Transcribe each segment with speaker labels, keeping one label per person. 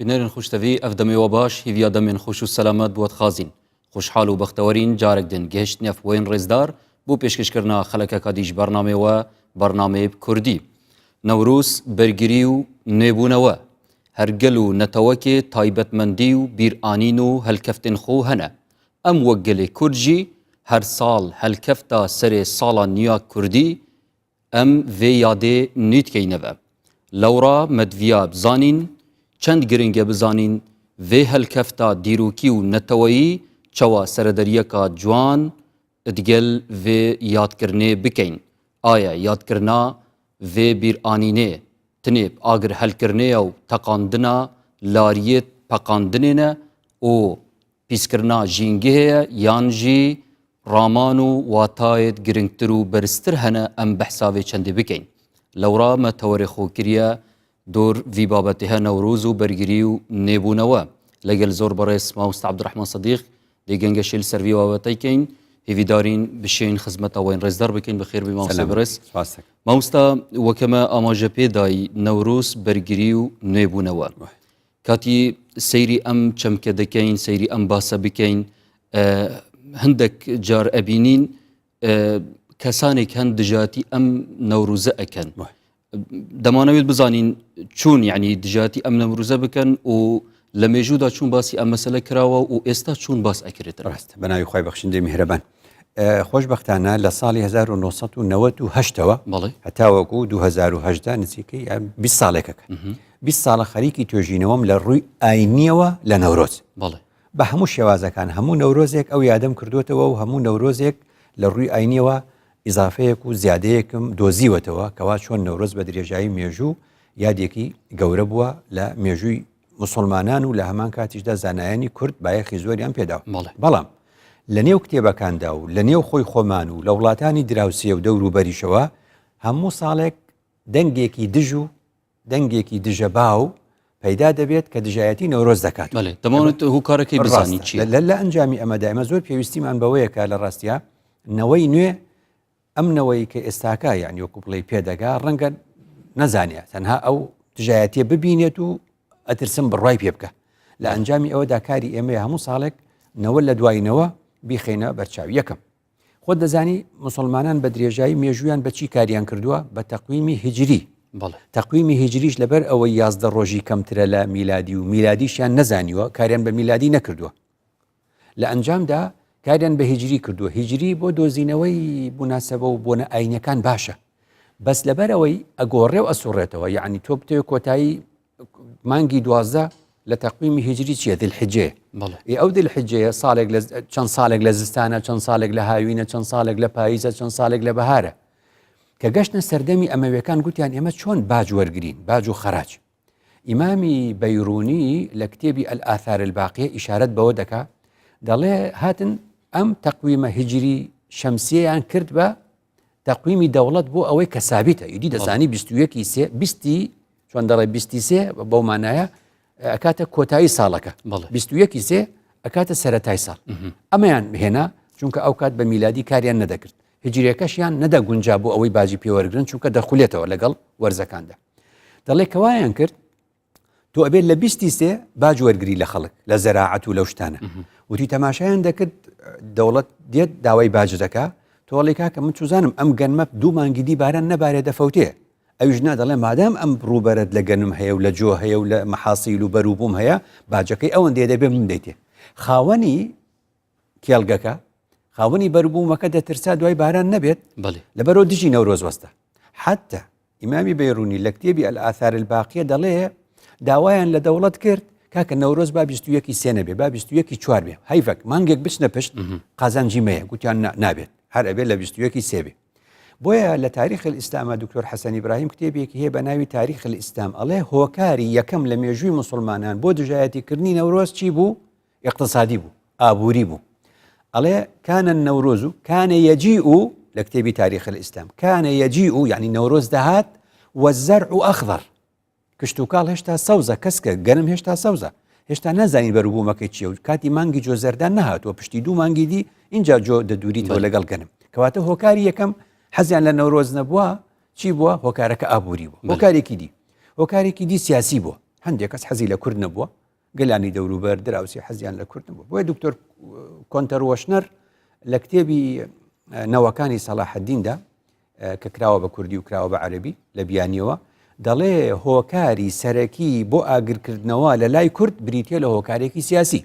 Speaker 1: بینەرن خوشتەوی ئەف دەمەوە باش هیویا دەمێن خۆش و سەلامەت بۆت خازین خوشحال و بەختەوەرین جارێک دن گەهشتنی ئەفوەین ڕێزدار بۆ پێشکەشکردنا خەڵەکە دیش بەرنامەوە بەرنامەی کوردی نەوروز بەرگری و نێبوونەوە هەرگەل و نەتەوەکێ تایبەتمەندی و بیرئانین و هەلکەفتن خۆ هەنە ئەم وەگەلێ کورجی هەر ساڵ هەلکەفتە سەرێ ساڵا نیا کوردی ئەم vê yadê nîtkeyineve lewra medviya bizanîn çend giring e bizanîn vê helkefta dîrokî û neteweyî çawa serederiyeka ciwan digel vê yadkirinê bikeyn aya yadkirina vê bîranînê tinêb agir helkirinê ew teqandina lariyê peqandinê ne û pîskirina jîngihê ye yan jî raman û watayê giringtir û beristir hene em behsa vê çendê bikeyn lewra me tewerê xwe kiriye dor vî babetê he newroz û bergirî û nêbûnewe legel zor berês mamoste Abdurrahman Sedîq dê gengeşê li ser vî babetê keyn hêvîdarîn bişên xizmeta wen rêzdar bikin bi xêr bî mamoste berês mamoste weke me amaje pê dayî newroz bergirî û nêbûnewe katî seyrî em çemke dikeyn seyrî em base bikeyn hindek car ebînîn kesanێk hen dijatî em newrûze eken demanewêt bizanîn çûn yanî dijatî em newrûze bikin û li mêjû da çûn basî em mesele kirawe û êsta çûn bas ekiritin
Speaker 2: rast bi navê xwe bexşîndê mîhreban xweşbextane li salê 1998 heta wekû 2018 nزîkî 20 salekeke 20 sala xerîkî tۆژînewem li ڕووی ئاینیەوە لە نەورۆز بە هەموو شێوازەکان هەموو نەورۆزێک ئەو یادەم کردوێتەوە و هەموو نەورۆزێک لە ڕووی ئاینیەوە ئیزافەیەک و زیادەیەکم دۆزیوەتەوە کەوا چۆن نەورۆز بە درێژایی مێژوو یادێکی گەورە بووە لە مێژووی مسلمانان و لە هەمان کاتیشدا زانایانی کورد بایەخی زۆریان پێداوە بەڵام لە نێو کتێبەکاندا و لە نێو خۆی خۆمان و لە وڵاتانی دراوسێ و دەور و بەریشەوە هەموو ساڵێک دەنگێکی دژ و دەنگێکی دژە باو پەیدا دەبێت کە دژایەتی نەورۆز دەکات
Speaker 1: دەمانێت هوکارەکەی بزانین چیە
Speaker 2: لە ئەنجامی ئەمەدا ئێمە زۆر پێویستیمان بەوەیەکە لە ڕاستیە نەوەی نوێ ئەم نەوەی کە ئێستاکە یان وەکو بڵێ پێدەگا ڕەنگە نەزانێت تەنها ئەو دژایەتیە ببینێت و ئەترسم بڕوای پێ بکە لە ئەنجامی ئەوەدا کاری ئێمە هەموو ساڵێک نەوە لە دوایینەوە بیخێنە بەرچاوی یەکەم خۆت دەزانی مسلمانان بە درێژایی مێژویان بە چی کاریان کردووە بە تەقویمی هیجری تەقویمی هیجریش لەبەر ئەوەی 11 ڕۆژی کەمترە لە میلادی و میلادیشیان نەزانیوە کاریان بە میلادی نەکردووە لە ئەنجامدا کاریان بە هیجری کردووە هیجری بۆ دۆزینەوەی بوناسەبە و بۆنە ئاینەکان باشە بەس لەبەر ئەوەی ئەگۆڕێ و ئەسوڕێتەوە یعنی تۆ بتێ کۆتایی مانگی 12 لە تەقویمی هیجری چیە دڵحیجێ ئەو دڵحیجەیە ساڵێک چەند ساڵێک لە زستانە چەند ساڵێک لە هاوینە چەند ساڵێک لە پاییزە چەند ساڵێک لە بەهارە کە گەشتە سەردەمی ئەمەویەکان گوتیان ئێمە چۆن باج وەرگرین باج و خەراج ئیمامی بەیرونی لە کتێبی ئەلئاثار الباقیە ئیشارەت بەوە دەکا دەڵێ هاتن ئەم تەقویمە هیجری شەمسیەیان کرد بە تەقویمی دەوڵەت بۆ ئەوەی کە سابیتە ئیدی دەزانی 21 سێ 20 چۆن دەڵێ 23 بەو مانایە ئەکاتە کۆتایی ساڵەکە 21 سێ ئەکاتە سەرەتای ساڵ ئەمەیان هێنا چونکە ئەو کات بە میلادی کاریان نەدەکرد هجرێکەشیان نەدەگونجا بۆ ئەوەی باجی پێوەرگرن چونکە دەخولێتەوە لەگەڵ وەرزەکاندا دەڵێ کەوایان کرد تۆ ئەبێت لە 23 باج وەرگری لە خەڵک لە زەراعەت و لەو شتانە وتی تەماشایان دەکرد دەوڵەت دێت داوای باج دەکا تۆڵی کاکە من چوزانم ئەم گەنمە 2 مانگی دی باران نەبارێت دەفەوتێ ئەویش نادەڵێ مادام ئەم ڕوبەرت لە گەنم هەیە و لە جۆ هەیە و لە مەحاسیل و بەروبووم هەیە باجەکەی ئەوەندێ دەبێ من دەیتێ خاوەنی کێڵگەکە خاوەنی بەروبوومەکە دەترسا دوای باران نەبێت لەبەرەوە دژی نەورۆز وەستە حتى ئیمامی بەیرونی لە کتێبی ئەلئاثار الباقیە دەڵێ داوایان لە دەوڵەت کرد کاکە نەورۆز با 21 سێ نەبێ با 21 چوار بێ هەیفەک مانگێک بچنە پشت قازانجی مەیە گوتیان نابێت هەر ئەبێت لە 21 سێ بێ بۆیە لە تاریخ الئیسلامە دکتۆر حەسەن ئیبراهیم کتێبێکی هەیە بە ناوی تاریخ الئیسلام ئەڵێ هۆکاری یەکەم لە مێژووی مسلمانان بۆ دژایەتیکردنی نەورۆز چی بوو اقتصادی بوو ئابووری بوو ئەڵێ کانە النەورۆز کانە یەجیء لە کتێبی تاریخ الئیسلام کانە یەجیء یعنی نەورۆز دەهات وەزەرع ئەخضەر کشت و کاڵ هێشتا سەوزە کەسکە گەنم هێشتا سەوزە هێشتا نازانی بەروبوومەکەی چییە و کاتی مانگی جۆ زەردان نەهاتوە پشتی 2 مانگی دی اینجا جۆ دەدوریتەوە لەگەڵ گەنم کەواتە هۆکاری یەکەم حەزیان لە نەورۆز نەبووە چی بووە هۆکارەکە ئابووری بوو هۆکارێکی دی سیاسی بووە هەندێک کەس حەزی لە کورد نەبووە گەلانی دەوروبەر دراوسی حەزیان لە کورد بوو. بۆیە دکتۆر کۆنتەر وەشنەر لە کتێبی نەوەکانی سەلاح الدیندا کە کراوە بە کوردی و کراوە بە عەرەبی لە بیانیەوە دەڵێ هۆکاری سەرەکی بۆ ئاگرکردنەوە لە لای کورد بریتە لە هۆکارێکی سیاسی.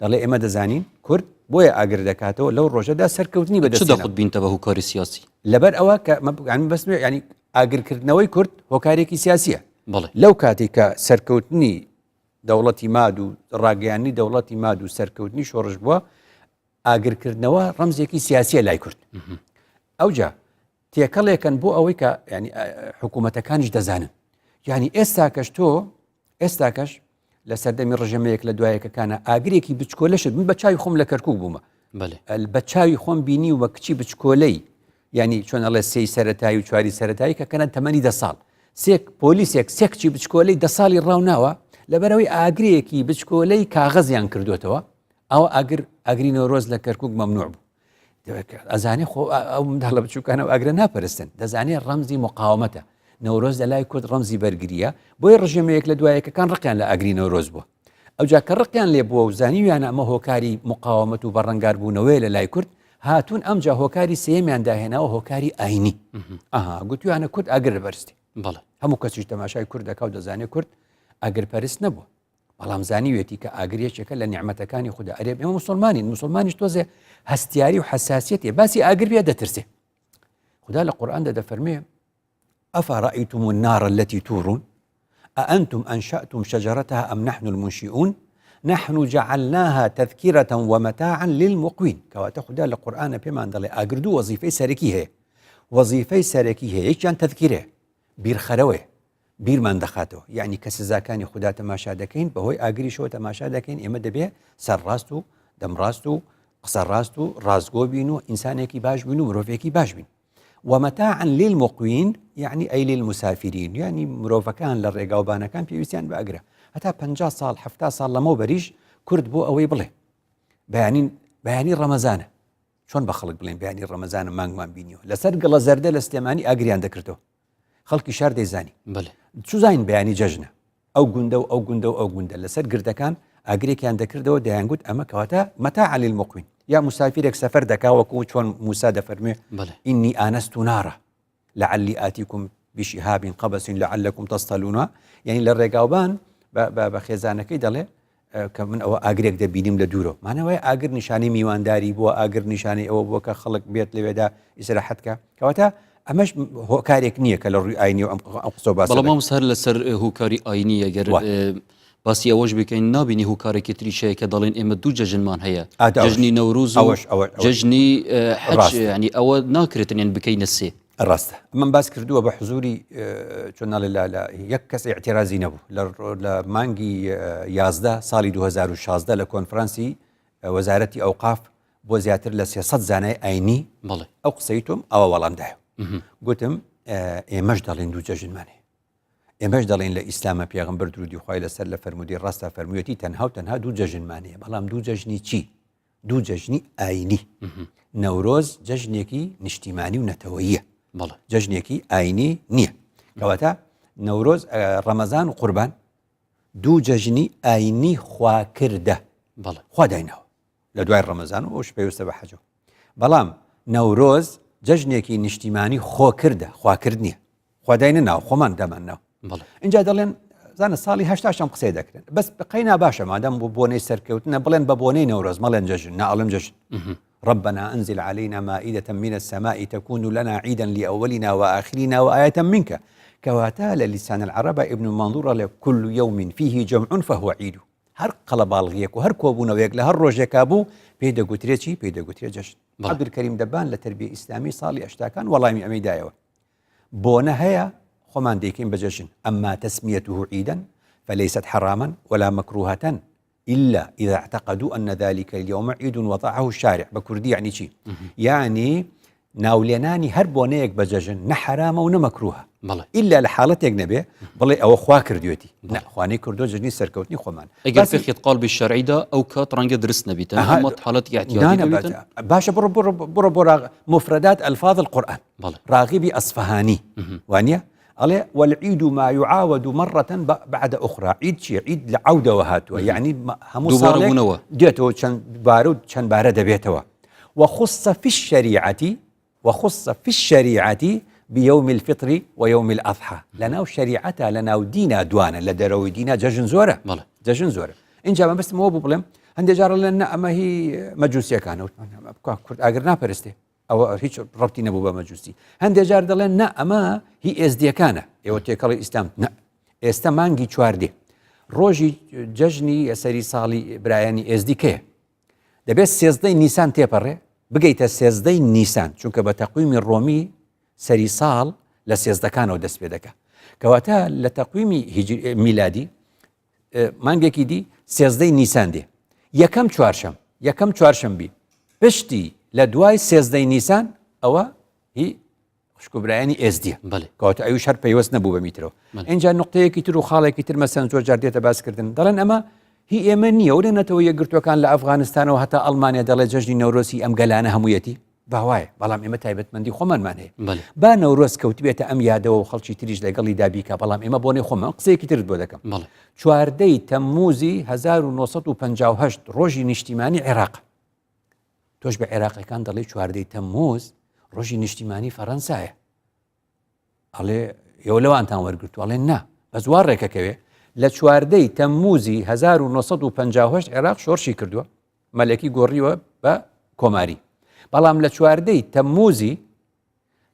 Speaker 2: دەڵێ ئێمە دەزانین کورد بۆیە ئاگر دەکاتەوە لەو ڕۆژەدا سەرکەوتنی بەدەست
Speaker 1: بینتە بە هۆکاری سیاسی
Speaker 2: لەبەر ئەوە کە بەس ینی ئاگرکردنەوەی کورد هۆکارێکی سیاسیە. لەو کاتێک کە سەرکەوتنی دەوڵەتی ماد و ڕاگەیانی دەوڵەتی ماد و سەرکەوتنی شۆڕش بووە ئاگرکردنەوە ڕەمزێکی سیاسیە لای کورد. ئەوجا تێکەڵێکن بۆ ئەوەی کە ینی حکوومەتەکانیش دەزانن یعنی ئێستاکەش لە سەردەمی ڕژەمەیەک لە دوایەکەکانە ئاگرێکی بچکۆلەشت من بە چاوی خۆم لە کەرکووک بوومە بە چاوی خۆم بینی و بە کچی بچکۆلەی ینی چۆن ئەڵێ سێی سەرەتایی و چواری سەرەتایی کە کەنە تەمەنی 10 ساڵ پۆلیسێک سێ کچی بچکۆلەی 10 ساڵی ڕاوناوە لەبەرەوەی ئاگرەیەکی بچکۆلەی کاغەزیان کردوێتەوە ئەوە ئاگری نەورۆز لە کەرکووک مەمنوع بوو. ئەزانێ خۆ ئەو منداڵە بچووکانە و ئاگرە ناپەرستن دەزانێت ڕەمزی مقاومەتە نەورۆز لە لای کورد ڕەمزی بەرگریە بۆی ڕژێمەیەک لە دوایەکەکان ڕقیان لە ئاگری نەورۆز بووە. ئەوجا کە ڕقیان لێ بووە و زانیویانە ئەمە هۆکاری مقاومەت و بەڕەنگار بوونەوەی لە لای کورد هاتوون ئەمجا هۆکاری سێمیان داهێناوە هۆکاری ئاینی گوتویانە کورد ئاگر بەرستی هەموو کەسیش تەماشای کورد دەکا و دەزانێت کورد ئاگرپەرست نەبووە بەڵام زانیوێتی کە ئاگرێکێکە لە نیعمەتەکانی خوددا ئەرێ ئێمە مسلمانیش تۆزێ هەستیاری و حساسیەتێ باسی ئاگر بێ دەترسێ. خوددا لە قورئاندا دەفەرمێ أفرأيتم النار التي تورون أأنتم أنشأتم شجرتها أم نحن المنشئون نحن جعلناها تذكرة ومتاعا للمقوين. كواتا خوددا لە قورئانە پێمان دەڵێ ئاگردوو وەزیفەی سەرەکی هەیە وەزیفەی سەرەکی هەیە یەکیان تەذکیرەیە بیرخەرەوەیە بیرمان دەخاتەوە یعنی کە سزاکانی خوددا تەماشا دەکەین بەهۆی ئاگریشەوە تەماشا دەکەین ئێمە دەبێ سەرڕاست و دەمڕاست و قسە ڕاست و ڕازگۆ بین و ئینسانێکی باش بین و مرۆڤێکی باش بین. ومتاعا للمقوين يعني أي للمسافرين يعني مرۆڤەکان لە ڕێگاوبانەکان پێویستیان بە ئەگرە هەتا 50 ساڵ 70 ساڵ لەمەوە بەریش کورد بۆ ئەوەی بڵێ بەیانی ڕەمەزانە چۆن بە خەڵک بڵێن بەیانی ڕەمەزانە مانگمان بینیەوە لەسەر گەڵە زەردە لە سلێمانی ئاگریان دەکردەوە خەڵکی شار دەیزانی چوزین بەیانی جەژنە ئەو گوندە و ئەو گوندە و ئەو گوندە لەسەر گردەکان ئاگرێکیان دەکردەوە دەیانگوت ئەمە کەواتە متاعا للمقوين یا مسافرێک سەفەر دەکاوەکو چۆن موسا دەفەرمێ ئینی ئانەست نارە لعلی ئاتیکم بشهاب قبس لعلكم تصطلون یعنی لە ڕێگاوبان بە خێزانەکەی دەڵێ کە من ئەوە ئاگرێک دەبینیم لە دوورۆ مانەوەی ئاگر نیشانی میوانداری بووە ئاگر نیشانی ئەوە بووە کە خەڵک بێت لەوێدا ئیسراحەتکە کەواتە ئەمەش هۆکارێک نییە کە لە ڕووی ئاینی و ئەم قسە باس
Speaker 1: بەڵام سەر لەسەر هۆکاری ئاینی ئەگەر باسی ئەوەش بکەین نابینی هۆکارێکی تریشەیە کە دەڵێن ئێمە دوو جەژنمان هەیە جەژنی نەوروز و جەژنی حەج ینی ئەوە ناکرێتن بکەینە سێ
Speaker 2: ڕاستە من باس کردووە بە حزوری چۆناڵێ لە یەک کەس ئیعتیرازی نەبوو لە مانگی 11 ساڵی 2016 لە کۆنفرانسی وەزارەتی ئەوقاف بۆ زیاتر لە 300 زانای ئاینی ئەو قسەی تۆم ئەوە وەڵامدایە گوتم ئێمەش دەڵێن دوو جەژنمانێ ئێمەش دەڵێن لە ئیسلامە پێغەمبەر درودی خوای لەسەر لە فەرمودی ڕاستە فەرموویەتی تەنها و تەنها دوو جەژنمانەیە بەڵام دوو جەژنی چی دوو جەژنی ئاینی نەورۆز جەژنێکی نیشتیمانی و نەتەوەییە جەژنێکی ئاینی نییە کەواتە نەورۆز ڕەمەزان و قوربان دوو جەژنی ئاینی خواکردە خوا داینەوە لە دوای ڕەمەزان و ئەوش پێویستە بە حەجەوە بەڵام نەورۆز جەژنێکی نیشتیمانی خۆکردە خواکرد نییە خواداینە ناو خۆمان دەمانناو اینجا دەڵێن زانە ساڵی هەشتا شەم قسەی دەکرێن بەس قەینا باشە مادەم بۆ بۆنەی سەرکەوتنە بڵێن بە بۆنەی نەورۆز مەڵێن جەژن ناڵم جەژن ربنا أنزل علينا مائدة من السماء تكون لنا عيدا لأولنا وآخرنا وآية منك كواتا للسان العرب ابن منظور كل يوم فيه جمع فهو عيد هر قلبالغيك وهر كوبونا ويقل هر روجيكابو بيدا قتريتي بيدا قتريت جشن عبد الكريم دبان لتربية إسلامي صالي أشتاكان والله أمي دايوة بونا هيا خمان ديكين بجشن أما تسميته عيدا فليست حراما ولا مكروهة إلا إذا اعتقدوا أن ذلك اليوم عيد وضعه الشارع بكردي يعني شيء يعني ناوليناني هربونيك بججن نحرامه ونمكروها إلا لحالتك نبي بلي أو خوا كرديوتي لا خواني كردو جني سركوتني خمان
Speaker 1: أجل في خيط قال بالشرعي ده أو كاترانج درسنا بيتنا هم حالات اعتيادية بيتنا
Speaker 2: باشا برو مفردات ألفاظ القرآن راغبي أصفهاني وانيا ئەڵێ والعید ما يعاود مرة بعد أخرى عید چیە؟ عید لە عودەوە هاتووە یعنی هەموو ساڵێک دێتەوە چەند بارە و چەند بارە دەبێتەوە وخص في الشريعة بيوم الفطر ويوم الأضحى لناو شريعتها لناو دينا دوانا لدروي دينا جەژن زۆرە اینجا بەس مەوە بڵێم هەندێک جارە لە ئەمە هی مەجووسیەکانەوە کورد ئاگر ناپەرستێ ئەوە هیچ ڕەبتی نەبوو بە مەجووسی هەندێک جار دەڵێن نا ئەمە هی ئێزدیەکانە ئێوە تێکەڵی ئیسلام ئێستا مانگی چواردێ ڕۆژی جەژنی سەری ساڵی برایانی ئێزدیکەیە دەبێت سێزدەی نیسان تێپەڕێ بگەیتە سێزدەی نیسان چونکە بە تەقویمی ڕۆمی سەری ساڵ لە سێزدەکانەوە دەست پێ دەکات کەواتە لە تەقویمی میلادی مانگێکی دی سێزدەی نیسان دێ یەکەم چوارشەمبی پشتی لە دوای سێزدەی نیسان ئەوە هی خوشکوبرایانی ئێزدیە کەواتە ئەویش هەر پەیوەست نەبوو بە میترەوە اینجا نقطەیەکی تر و خاڵێکی تر مەسەن زۆر جار دێتە باسکردن دەڵێن ئەمە هی ئێمە نییە ورێنەتەوە یەکگرتوەکان لە ئەفغانستانەوە هەتا ئەڵمانیا دەڵێ جەژنی نەورۆسی ئەم گەلانە هەموویەتی باوایە بەڵام ئێمە تایبەتمەندی خۆمانمان هەیە با نەورۆز کەوتبێتە ئەم یادەوە و خەڵکی تریش لەگەڵی دابیکە بەڵام ئێمە بۆنێ خۆمان قسەیەکی ترت بۆ دەکەم چواردەی تەمموزی 1950 ڕۆژی نیشتیمانی عێراق تۆش بە عێراقیەکان دەڵێ چواردەی تەمموز ڕۆژی نیشتیمانی فەڕەنسایە ئەڵێ ئێوە لەوانتان وەرگرتو ئەڵێ نا بە زوار ڕێکەکەوێ لە چواردەی تەمموزی 1950 عێراق شۆڕشی کردووە مەلەکی گۆڕیوە بە کۆماری بەڵام لە چواردەی تەمموزی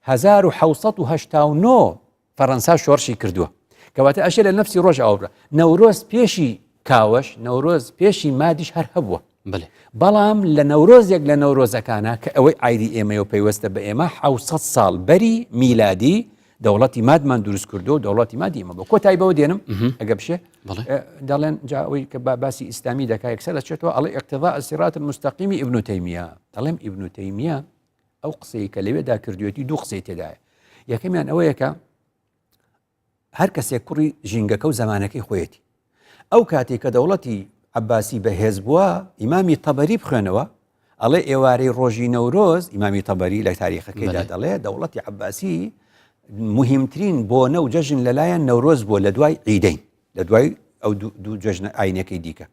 Speaker 2: 1970 فەڕەنسا شۆڕشی کردووە کەواتە ئەشێ لە نەفسی ڕۆژ ئاوبرا نەورۆز پێشی کاوەش نەورۆز پێشی مادیش هەر هەبووە بەڵام لە نەورۆزێک لە نەورۆزەکانە کە ئەوەی ئایدی ئێمە و پەیوەستە بە ئێمە 700 ساڵ بەری میلادی دەوڵەتی مادمان دروست کردو و دەوڵەتی مادی ئێمە بۆ کۆتایی بەوە دێنم ئەگە بشێ دەڵێن جاوەی کە باسی ئیسلامی دەکا یەکسەر دەچێتەوە ئەڵێ اقتضاء الصراط المستقیم ابن تەیمیە دەڵێم ابن تەیمیە ئەو قسەی کە لەوێدا کردوێتی دوو قسەی تێدایە یەکەمیان ئەوەیە کە هەر کەسێک کوڕی ژینگەکە و زمانەکەی خۆیەتی ئەو کاتێک کە دەوڵەتی عەباسی بەهێز بووە ئیمامی تەبەری بخوێنەوە ئەڵێ ئێوارەی ڕۆژی نەورۆز ئیمامی تەبەری لە تاریخەکەیدا دەڵێ دەوڵەتی عەباسی مهمترین بۆنە و جەژن لەلایەن نەورۆز بووە لە دوای عیدەین لە دوای ئەو دوو جەژنە ئاینەکەی دیکە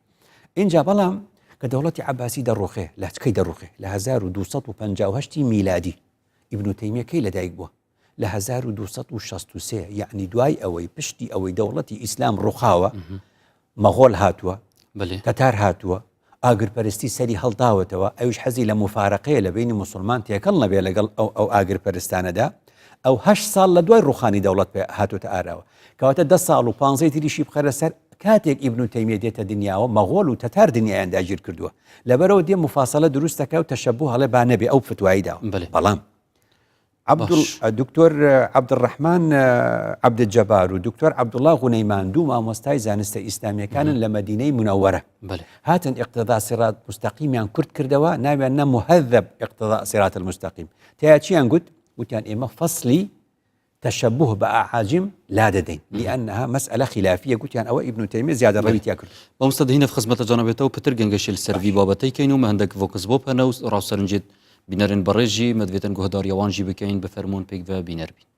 Speaker 2: اینجا بەڵام کە دەوڵەتی عەباسی دەڕۆخێ لە چکەی دەڕۆخێ لە 1258 میلادی ئیبن تەیمیە کەی لەدایک بووە لە 1263 یعنی دوای ئەوەی پشتی ئەوەی دەوڵەتی ئیسلام ڕوخاوە مەغۆڵ هاتووە تەتار هاتووە ئاگرپەرستی سەری هەڵداوەتەوە ئەوش حەزی لە مفارەقەیە لە بینی مسلمان تێکەڵ نەبێ لەگەڵ ئەو ئاگرپەرستانەدا ئەو 8 ساڵ لە دوای ڕوخانی دەوڵەت هاتوتە ئاراوە کەواتە 10 ساڵ و 15 تریشی بخەرە سەر کاتێک ئیبن تەیمیە دێتە دنیاوە مەغۆڵ و تەتار دنیایان داگیر کردووە لەبەرەوە دێ مفاسەلە دروستەکە و تەشەبوه هەڵێ با نەبێ ئەو فتواییدا بەڵام دکتۆر عەبدوڕەحمان عەبدجەبار و دکتۆر عەبدوڵڵا غونەیمان دوو مامۆستای زانستە ئیسلامیەکانن لە مەدینەی منەوەرە هاتن اقتضاء صراط مستەقیمیان کورت کردەوە ناویان نە مهذب اقتضاء صراط المستەقیم تیا چیان گوتیان ئێمە فەصلی تشبه بأعاجم لا دەدەین لأنها مسألة خلافية گوتیان ئەوە ئیبن تەیمیە زیادە ڕەویتیا کرد
Speaker 1: بەمستە دەهینە خزمەتە جانەبێتەوە پتر گەنگەشی لەسەروی بابەتەی کەین و مە هەندێک ڤۆکس بۆ پەنە و ڕاوسەرنجێت بینەرن بەڕێژی مەدوێتن گۆهداریەوانژی بکەین بە فەرمونون پێک بە بینەر بین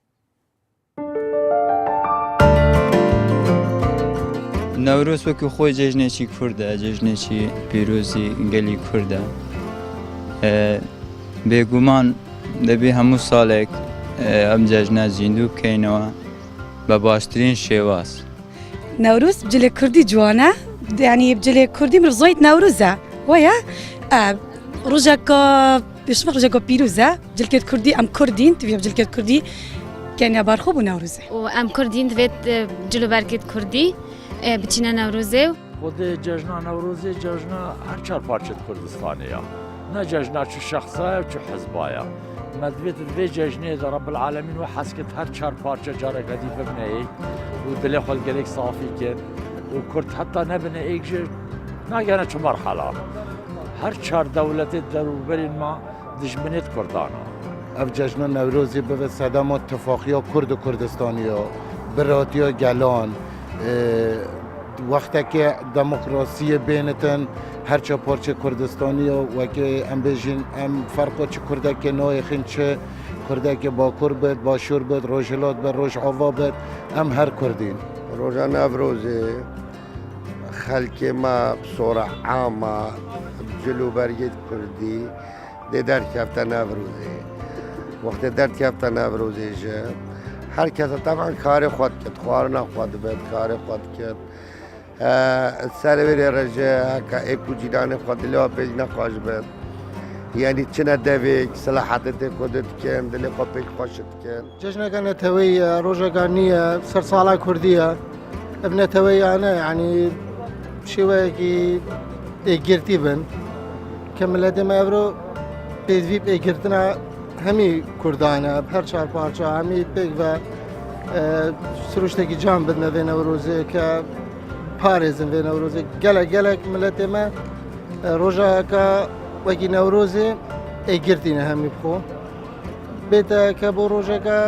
Speaker 3: نەورۆز وەکو خۆی جێژنێکی کوردە جێژنێکی پیرۆزی گەلی کوردە بێگومان دەبێ هەموو ساڵێک ئەم جەژنە زیندوو بکەینەوە بە باشترین شێواز
Speaker 4: نەورۆز بجلێ کوردی جوانە یعنی بجلێ کوردی مرزۆیت نەورۆزە وایە ڕۆژێکە پێشمە ڕۆژێکە پیرۆزە جلکێت کوردی ئەم کوردین توێ بجلکێت کوردی کەنیا بارخۆ بوو نەورۆزە
Speaker 5: و ئەم کوردین دەوێت جلوبەرکێت کوردی بچینە نەورۆزێ و
Speaker 6: خودی جەژنا نەورۆزی جەژنا هەر چار پارچەت کوردستانەیە نە جەژنا چ شەخصایە و چ حزبایە مەدوێت دوێ جەژنێ دە رەب العالەمین و حەسکت هەر چار پارچە جارێکەدی ببنەیە و دلێ خۆلگەلێک سافی کرد و کورد حتا نەبنە ئەیک ژێ ناگەنە چ مەرحەڵە هەر چار دەولەتێت دەروبەرین ما دژمنێت کوردانە
Speaker 7: ئەف جەژنە نەورۆزی ببێت سەدەما اتفاقیە کورد و کوردستانیە براتیە گەلان وەختێکێ دەموکراسیە بێنتن هەرچە پارچە کوردستانیە وەکێ ئەم بێژین ئەم فەرقۆ چ کوردەکێ نایەخین چ کردێکی باکوور بێت باشوور بێت ڕۆژهڵات بێت ڕۆژ ئاوا بێت ئەم هەر کوردین
Speaker 8: ڕۆژە نەڤرۆزێ خەلکێ ما سۆرە عامە جلوبەرگێت کوردی دێ دەرکەفتە نەڤرۆزێ وەختێ دەرکەفتە نەڤرۆزێژە هەر کەسە تەمان کاری خۆت کرد خواردنە خۆ دەبێت کاری خۆت کرد سەرێ ڕێژێ کە ئێک و جیرانی خۆ دلێەوە پێش نەخۆش بێت یعنی چنە دەوێک سەلاحەتە تێ خۆ دەتکەن دلێ خۆ پێی خۆشت کرد
Speaker 9: جژنەکە نەتەوەی ڕۆژەکان نییە سەر ساڵا کوردیە ئەم نەتەوەیانە ینی شێوەیەکی ئێگرتی بن کە ملەتێمە ئەڤرۆ پێوی ئێگرتنە هەمی کوردانە هەر چار پارچە هەمی پێک بە سروشتێکی جان بدنە بێ نەورۆزێ کە پارێزن بێ نەورۆزێک gelek ملەتێمە ڕۆژەکە وەکی نەورۆزێ ئێگرتینە هەمی بخۆ بێتە کە بۆ ڕۆژەکە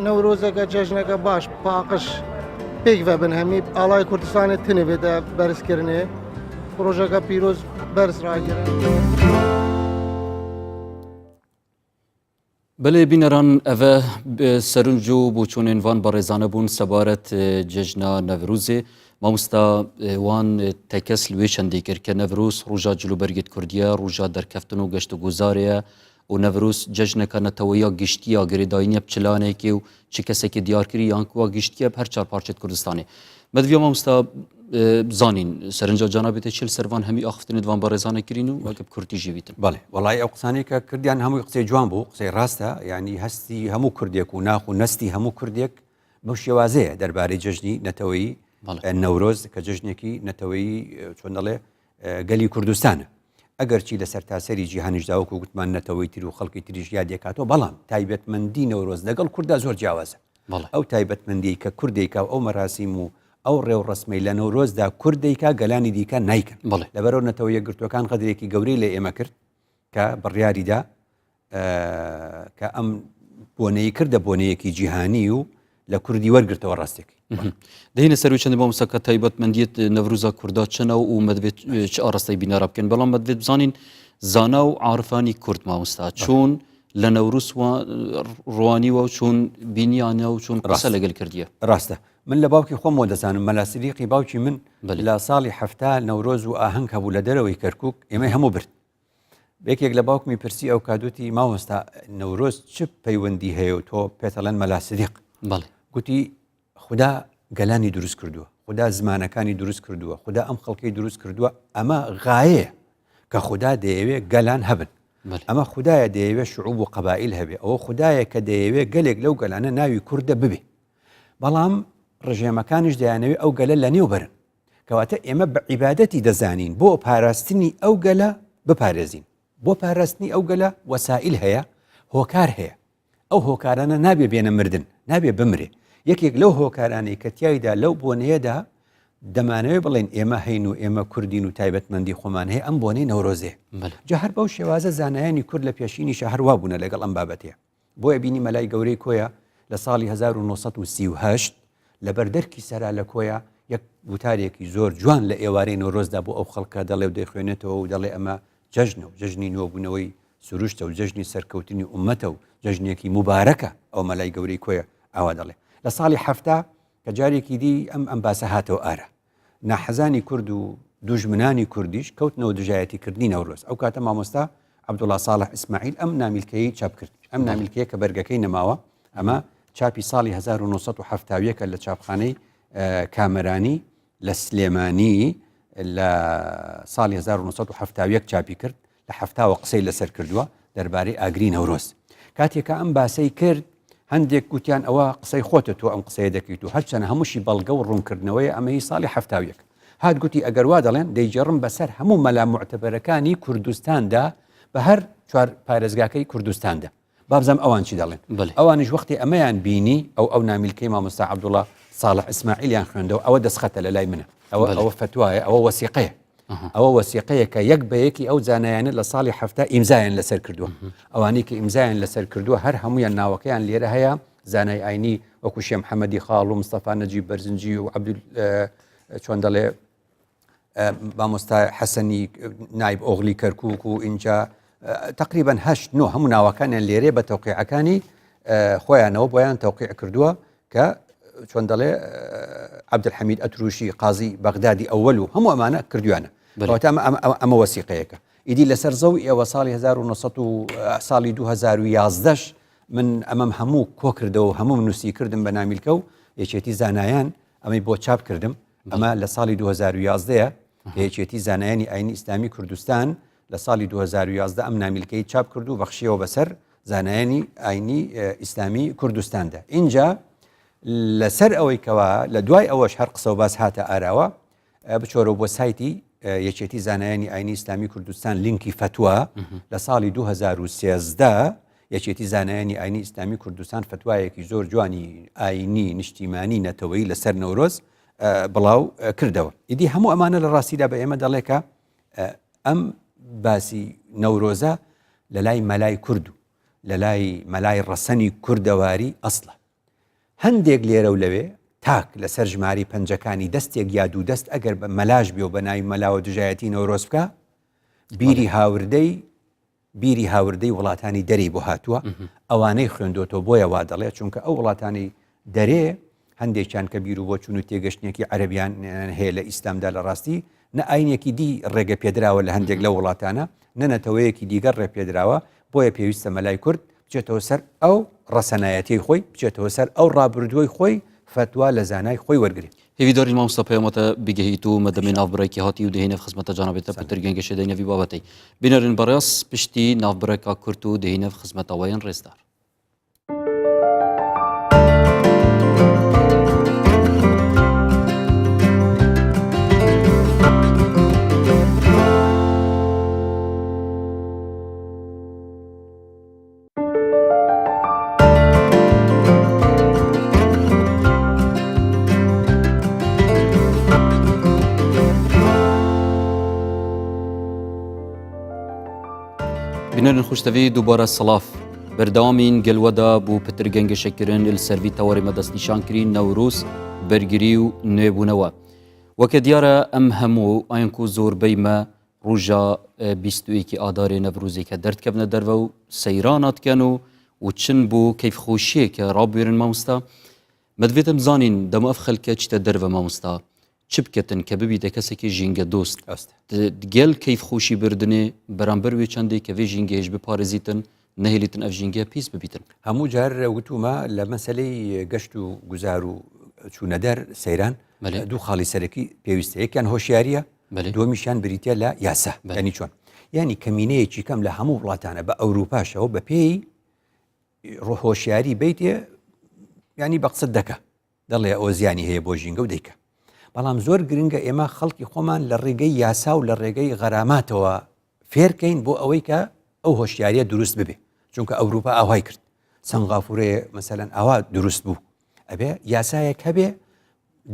Speaker 9: نەورۆزەکە جەژنەکە باش پاقش پێک بە بن هەمی ئاڵای کوردستانی تنێ بێتە بەرزکردنێ ڕۆژەکە پیرۆز بەرز ڕاگەرن.
Speaker 1: بله بینران اوه سرنجو بوچونین وان بارزانه بون سبارت ججنا نوروزه مامستا وان تکس لویشندی کر که نوروز روژا جلوبرگت کردیه روژا در کفتن و گشت و گذاریه و نوروز ججن که نتویا گشتیا گریداینی بچلانه که و چه کسی که دیار کری یانکوا گشتیا هر چار پارچت کردستانه مدویا مامستا زانین سرنجا جانبیت چل سروان همی آخفتن دوان بارزانه کرینو وکب کردی جیویتن
Speaker 2: بله والله ئەو قسانەی کە کردیان هەمووی قسەی جوان بوو قسەی ڕاستە یعنی هەستی هەموو کوردێک و ناخ و نستی هەموو کوردێک بەو شێوازەیە دەربارەی جژنی نەتەوەیی نەورۆز کە جژنێکی نەتەوەیی چۆن دەڵێ گەلی کوردستانە ئەگەر چی لە سەرتاسەری جیهانیشدا وەکو گوتمان نەتەوەی تر و خەڵکی تریش یادێکاتەوە بەڵام تایبەتمەندی نەورۆز لەگەڵ کووردا زۆر جیاوازە ئەو تایبەتمەندی کە کوردێکا ئەو مەراسیم و ئەو ڕێو ڕسمەی لە نەورۆزدا کوردێکا گەلانی دیکە نایکەن لەبەرەوە نەتەوەیە گرتوەکان قەدرێکی گەورەی لە ئێمە کرد کە بڕیاریدا کە ئەم بۆنەی کردە بۆنەیەکی جیهانی و لە کوردی وەرگرتەوە ڕاستێکی
Speaker 1: دهینە سەروی چەندی بۆ مسەکە تایبەتمەندیت نەڤروزا کووردا چنە و مەدوێت چ ئاڕاستەی بینەرە بکەن بەڵام مەدوێت بزانین زانا و عارفانی کورد مامۆستا چۆن لە نەوروز ڕوانیوە و چۆن بینیانە و چۆن قسە لەگەل کردیە
Speaker 2: ڕاستە من لە باوکی خۆمەوە دەزانم مەلاسریقی باوکی من لە ساڵی هەفتا نەورۆز و ئاهەنگ هەبوو لە دەرەوەی کەرکووک ئێمە هەموو برد یەکێک لە باوکمی پرسی ئەو کادوتی ماوەستا نەورۆز چ پەیوەندی هەیە و تۆ پێتەڵەن مەلاسریق گوتی خدا گەلانی دروست کردووە خدا زمانەکانی دروست کردووە خدا ئەم خەڵکی دروست کردووە ئەمە غایەیە کە خدا دەیەوێت گەلان هەبن ئەمە خدایە دەیەوێت شعوب و قەبائیل هەبێ ئەوە خدایە کە دەیەوێت گەلێک لەو گەلانە ناوی کووردە ببێ بەڵام ڕژێمەکانیش دەیانەوێت ئەو گەلە لە نێو بەرن کەواتە ئێمە بە عیبادەتی دەزانین بۆ پاراستنی ئەو گەلە بپارێزین بۆ پاراستنی ئەو گەلە وەسائل هەیە هۆکار هەیە ئەو هۆکارانە نابێ بێنە مردن نابێ بمرێ یەکێک لەو هۆکارانەی کە تیایدا لەو بۆنەیەدا دەمانەوێت بڵێن ئێمە هەین و ئێمە کوردین و تایبەتمەندی خۆمان هەیە ئەم بۆنەی نەورۆزێ جا هەر بەو شێوازە زانایانی کورد لە پێشینی شەهر وا بوونە لەگەڵ ئەم بابەتەیە بۆیە بینی مەلای گەورەی کۆیە لە ساڵی 1938 لەبەر دەرکی سەرا لە کۆیە یەک وتارێکی زۆر جوان لە ئێوارەی نەورۆزدا بۆ ئەو خەڵکە دەڵێ و دەیخوێنێتەوە و دەڵێ ئەمە جەژنە و جەژنی نوێبوونەوەی سروشتە و جەژنی سەرکەوتنی ئومەتە و جەژنێکی مبارەکە ئەو مەلای گەورەی کۆیە ئاوا دەڵێ لە ساڵی هەفتا کە جارێکی دی ئەم باسە هاتەوە ئارە ناحەزانی کورد و دوژمنانی کوردیش کەوتنەوە دژایەتیکردنی نەورۆز ئەو کاتە مامۆستا عەبدوڵڵا ساڵح ئیسماعیل ئەم نامیلکەیی چاپ کرد ئەم نامیلکەیە کە بەرگەکەی نەماوە ئەمە چاپی ساڵی 1970 لە چاپخانەی کامەرانی لە سلێمانی لە ساڵی 1970 چاپی کرد لە هەفتاوە قسەی لەسەر کردووە دەربارەی ئاگری نەورۆز کاتێکە ئەم باسەی کرد هەندێک گوتیان ئەوە قسەی خۆتە تۆ ئەم قسەیە دەکەیت و هەرچەنە هەمووشی بەڵگە و ڕوونکردنەوەی ئەمەی ساڵی هەفتاویەک هات گوتی ئەگەر وا دەڵێن دەیجێڕم بەسەر هەموو مەلا معتەبەرەکانی کوردستاندا بە هەر چوار پارێزگاکەی کوردستاندا بابزەم ئەوان چی دەڵێن ئەوانش وەختی ئەمەیان بینی ئەو نامیلکەی مامۆستا عەبدوڵڵا ساڵح ئیسماعیلیان خوێندەوە ئەوە دەستخەتە لە لای منە ئەوە فتوایە ئەوە وەسیقەیە ئەوە وەسیقەیە کە یەک بە یەکی ئەو زانایانە لە ساڵی هەفتا ئیمزایان لەسەر کردووە ئەوانەی کە ئیمزایان لەسەر کردووە هەر هەمویان ناوەکەیان لێرە هەیە زانای ئاینی وەکو شێخ محەممەدی خاڵ و مستەفا نەجیب بەرزنجی و عەبدول چۆن دەڵێ مامۆستا حەسەنی نایب ئۆغلی کەرکووک و ئینجا تقریبا 8 9 هەموو ناوەکانیان لێرێ بە تەوقیعەکانی خۆیانەوە بۆیان تەوقیع کردووە کە چۆن دەڵێ عەبدولحەمید ئەتروشی قازی بەغدادی ئەوەل و هەموو ئەمانە کردویانە کەواتە ئەمە وەسیقەیەکە ئیدی لەسەر زەوی ئێوە ساڵی 1900 ساڵی 2011 من ئەمەم هەموو کۆ کردەوە هەموو نووسی کردم بە نامیلکە و یەکێتی زانایان ئەمەی بۆ چاپ کردم ئەمە لە ساڵی 2011 یەکێتی زانایانی ئاینی ئیسلامی کوردستان لە ساڵی 2011 ئەم نامیلکەی چاپ کرد و بەخشیەوە بەسەر زانایانی ئاینی ئیسلامی کوردستاندا اینجا لەسەر ئەوەی کەوا لە دوای ئەوەش هەر قسە و باس هاتە ئاراوە بچۆرەوە بۆ سایتی یەکێتی زانایانی ئاینی ئیسلامی کوردستان لینکی فتووە لە ساڵی 2013 یەکێتی زانایانی ئاینی ئیسلامی کوردستان فتوایەکی زۆر جوانی ئاینی نیشتیمانی نەتەوەی لەسەر نەورۆز بڵاو کردەوە ئیدی هەموو ئەمانە لە ڕاستیدا بە ئێمە دەڵێکە ئەم باسی نەورۆزە لە لای مەلای کورد و لە لای مەلای ڕەسەنی کوردەواری ئەسڵە هەندێک لێرە و لەوێ تاک لەسەر ژماری پەنجەکانی دەستێک یا دوو دەست ئەگەر بە مەلاش بێ و بە ناوی مەلاوە دژایەتی نەورۆز بکە بیری هاوردەی وڵاتانی دەرەی بۆ هاتووە ئەوانەی خوێندۆتەوە بۆیە وا دەڵێ چونکە ئەو وڵاتانی دەرێ هەندێکیان کە بیر و بۆ چون و تێگەشتێکی عەرەبیان هەیە لە ئیسلامدا لە ڕاستی نە ئاینێکی دی ڕێگە پێدراوە لە هەندێک لە وڵاتانە نەنەتەوەیەکی دیگەر ڕێ پێدراوە بۆیە پێویستە مەلای کورد بچێتەوە سەر ئەو ڕەسەنایەتی خۆی بچێتەوە سەر ئەو ڕابردووی خۆی فتوا لە زانای خۆی وەرگری
Speaker 1: هێویداری مامۆستا پەیامەتە بگەهیت و مەدەمێ ناوبڕێکی هاتی و دەهێنە خزمەتە جانابێتە پتر گەنگەشە دەینەوی بابەتەی بینەرن بەڕاست پشتی ناوبڕێکا کورد و دەهێنە خزمەتەوەیان ڕێزدار بینەرن خوشتەوی دووبارە سەڵاف بەردەوامین گەلوەدا بوو پتر گەنگەشەکردن لەسەروی تەوەری مەدەستنیشانکردی نەوروز بەرگری و نوێبوونەوە وەکە دیارە ئەم هەموو ئاینکو زۆربەی مە ڕوژە 21 ئادارێ نەڤروزێکە دەردکەبنە دەرەوە و سەیراناتکەن و چن بوو کەیفخۆشیەکە ڕابێرن مامۆستا مەدوێتم زانین دەمە ئەف خەلکە چتە دەرەوە مامۆستا چ بکەتن کە ببیتە کەسێکی ژینگە دۆست گەل کەیفخۆشی بردنێ بەرامبەر وێ چەندێک کە وێ ژینگەیش بپارێزیتن نەهێلیتن ئەف ژینگە پیس ببیتن
Speaker 2: هەموو جار وتومە لە مەسلەی گەشت و گوزار و چوونە دەر سەیران دوو خاڵی سەرەکی پێویستە یەکیان هۆشیاریە دووەمیشیان بریتە لە یاسا ینی چۆن ینی کەمینەیەکی کەم لە هەموو وڵاتانە بە ئەوروپاشەوە بە پێی هۆشیاری بیتێ ینی بەقسەت دەکە دەڵێ ئەو زیانی هەیە بۆ ژینگە و دەیکە بەڵام زۆر گرنگە ئێمە خەڵکی خۆمان لە ڕێگەی یاسا و لە ڕێگەی غەراماتەوە فێرکەین بۆ ئەوەی کە ئەو هۆشیاریە دروست ببێ چونکە ئەوروپا ئاوای کرد سنغافورەیە مەسەلەن ئاوا دروست بوو ئەبێ یاسایەک هەبێ